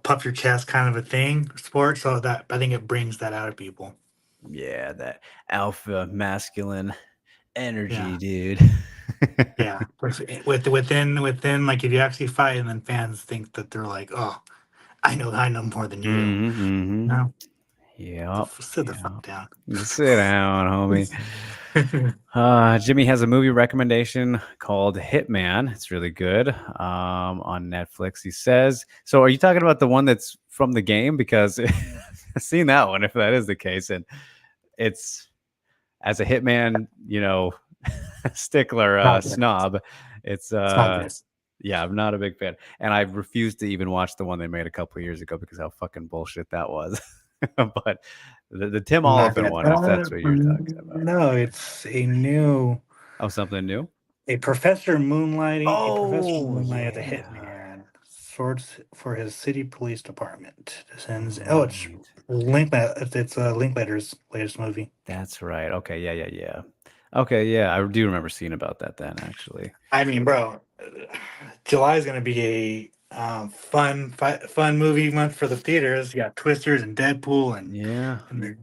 puff your chest kind of a thing sport. So that I think it brings that out of people. Yeah, that alpha masculine energy, Yeah. dude. Yeah. Within like if you actually fight and then fans think that they're like, oh, I know more than you. Mm-hmm. No. Yep. Sit the fuck down. Sit down, homie. Jimmy has a movie recommendation called Hitman. It's really good on Netflix. He says, so are you talking about the one that's from the game? Because I've seen that one, if that is the case. And it's, as a Hitman, stickler, Not good. snob, it's, It's not good. yeah, I'm not a big fan. And I refused to even watch the one they made a couple of years ago because how fucking bullshit that was. But the Tim Not Oliphant good. one, if that's what you're talking about. No, it's Oh, something new? a professor Oh, as a yeah. hitman sorts for his city police department. It's Right. It's Linklater's latest movie. That's right. Okay, yeah. Okay, yeah, I do remember seeing about that then, actually. I mean, bro, July is gonna be a fun movie month for the theaters. You got Twisters and Deadpool, Yeah. and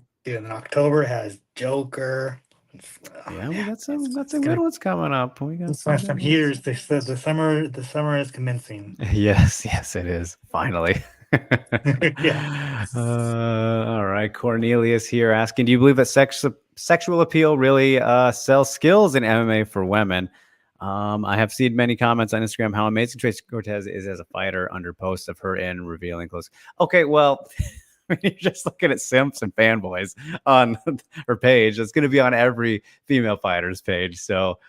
October has Joker. Yeah, we got It's some good ones coming up. We got some some good ones. heaters. The summer is commencing. Yes, it is. Finally. Yeah. All right. Cornelius here asking, do you believe that sexual appeal really sells skills in MMA for women? I have seen many comments on Instagram how amazing Tracy Cortez is as a fighter under posts of her in revealing clothes. Okay, well, you're just looking at simps and fanboys on her page. It's going to be on every female fighter's page. So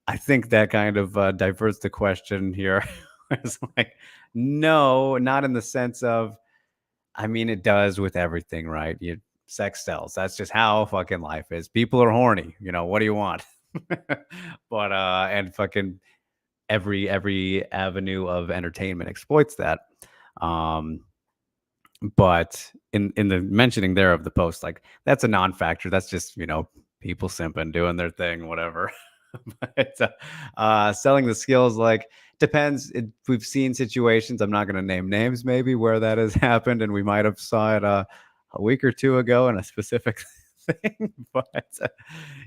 I think that kind of diverts the question here. It's like, no, not in the sense of, I mean, it does with everything, right? Sex sells. That's just how fucking life is. People are horny. What do you want? But and fucking every avenue of entertainment exploits that. But in the mentioning there of the post, like that's a non-factor. That's just people simping, doing their thing, whatever. But selling the skills, like, depends. We've seen situations, I'm not going to name names, maybe, where that has happened, and we might have saw it a week or two ago in a specific thing. But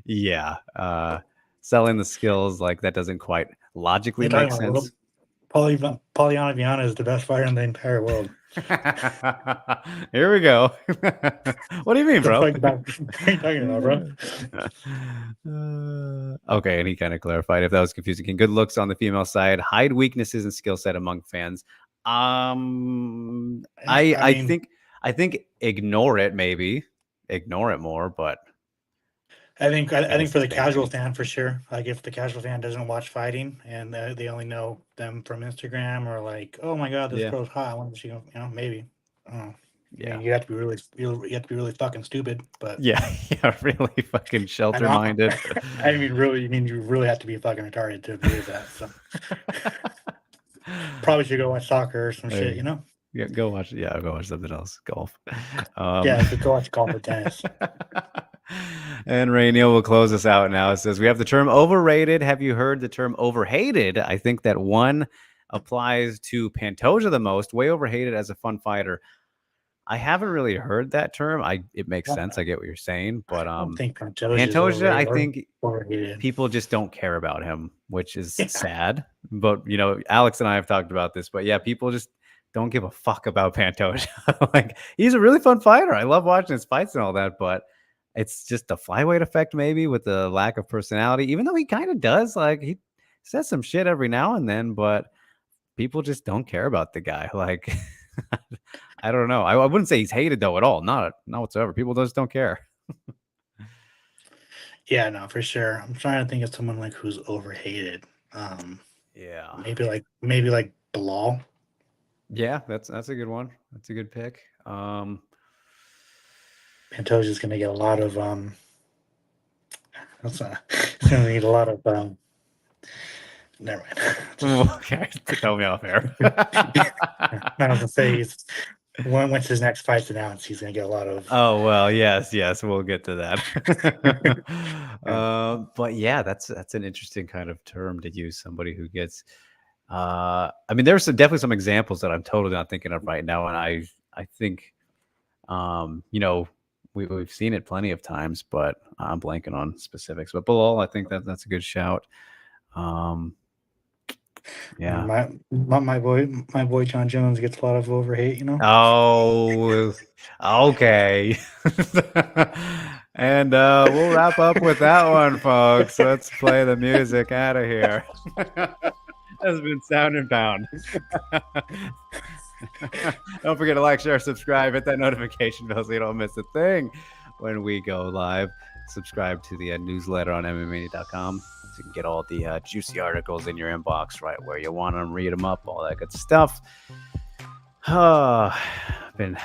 yeah, selling the skills, like, that doesn't quite logically You're make talking about sense. Polyana Viana is the best fighter in the entire world. Here we go. What do you mean, The bro? fuck what are you talking about, bro? Okay, and he kind of clarified if that was confusing. Good looks on the female side, hide weaknesses and skill set among fans. I mean, think ignore it, maybe ignore it more, but I I think guess for it's the the same casual thing. fan, for sure. Like if the casual fan doesn't watch fighting and they only know them from Instagram or like, oh my god, this Yeah. girl's hot. I wonder if she, maybe. I don't know. I mean, you have to be really fucking stupid, but Yeah, really fucking I know. shelter-minded. You mean you really have to be fucking retarded to believe that. So probably should go watch soccer or some shit, you know? Yeah, go watch something else, golf. Yeah, go watch golf or tennis. And Rainiel will close us out now. It says, we have the term overrated. Have you heard the term overhated? I think that one applies to Pantoja the most. Way overhated as a fun fighter. I haven't really heard that term. It makes sense. I get what you're saying, but I don't think Pantoja, I think overrated. people just don't care about him, which is sad. But Alex and I have talked about this. But yeah, people just don't give a fuck about Pantoja. Like, he's a really fun fighter. I love watching his fights and all that, but it's just the flyweight effect, maybe, with the lack of personality. Even though he kind of does, like, he says some shit every now and then, but people just don't care about the guy. Like, I don't know. I wouldn't say he's hated though at all. Not whatsoever. People just don't care. Yeah, no, for sure. I'm trying to think of someone like who's overhated. Yeah. Maybe like Bilal. Yeah, that's a good one. That's a good pick. Pantoja's gonna get a lot of it's gonna need a lot of never mind. Okay, tell me off air. I was gonna say once his next fight's announced, he's gonna get a lot of. Oh well, yes, we'll get to that. But yeah, that's an interesting kind of term to use. Somebody who gets. I mean, there's definitely some examples that I'm totally not thinking of right now, and I think, we've seen it plenty of times, but I'm blanking on specifics. But Bilal, I think that's a good shout. Yeah. My boy John Jones gets a lot of overhate, Oh, okay. And we'll wrap up with that one, folks. Let's play the music out of here. That's been Sound and Pound. Don't forget to like, share, subscribe, hit that notification bell so you don't miss a thing when we go live. Subscribe to the newsletter on MMAmania.com so you can get all the juicy articles in your inbox right where you want them, read them up, all that good stuff. You can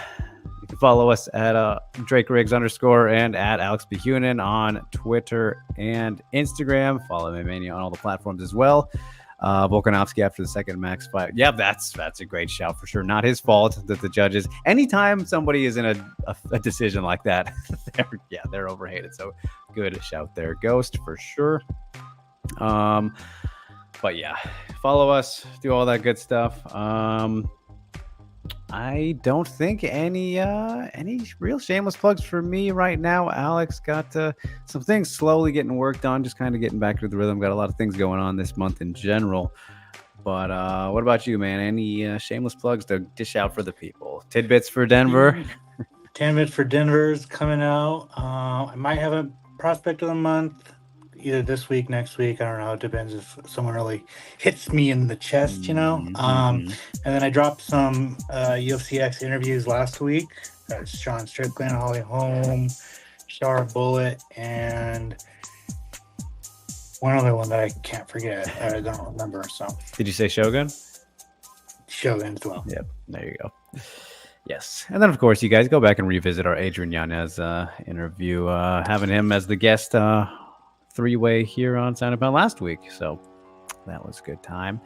follow us at Drake Riggs _ and at Alex B. Hunan on Twitter and Instagram. Follow Mania on all the platforms as well. Volkanovski after the second Max fight. Yeah, that's a great shout for sure. Not his fault that the judges, anytime somebody is in a decision like that, they're overhated. So good shout there, Ghost, for sure. But yeah, follow us, do all that good stuff. I don't think any real shameless plugs for me right now. Alex got some things slowly getting worked on, just kind of getting back to the rhythm. Got a lot of things going on this month in general. But what about you, man? Any shameless plugs to dish out for the people? Tidbits for Denver? Tidbits for Denver's coming out. I might have a prospect of the month either this week, next week. I don't know. It depends if someone really hits me in the chest, And then I dropped some UFC X interviews last week. That's Sean Strickland, Holly Holm, Shara Bullet, and one other one that I can't forget. I don't remember. So, did you say Shogun? Shogun as well. Yep. There you go. Yes. And then, of course, you guys go back and revisit our Adrian Yanez interview, having him as the guest three-way here on Sound About last week. So that was a good time.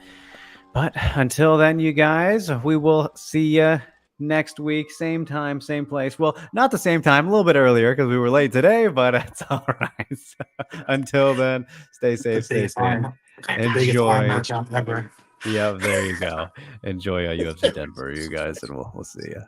But until then, you guys, we will see you next week. Same time, same place. Well, not the same time, a little bit earlier because we were late today, but it's all right. So, until then, stay safe, stay safe. Enjoy. Yeah, there you go. Enjoy UFC Denver, you guys, and we'll see you.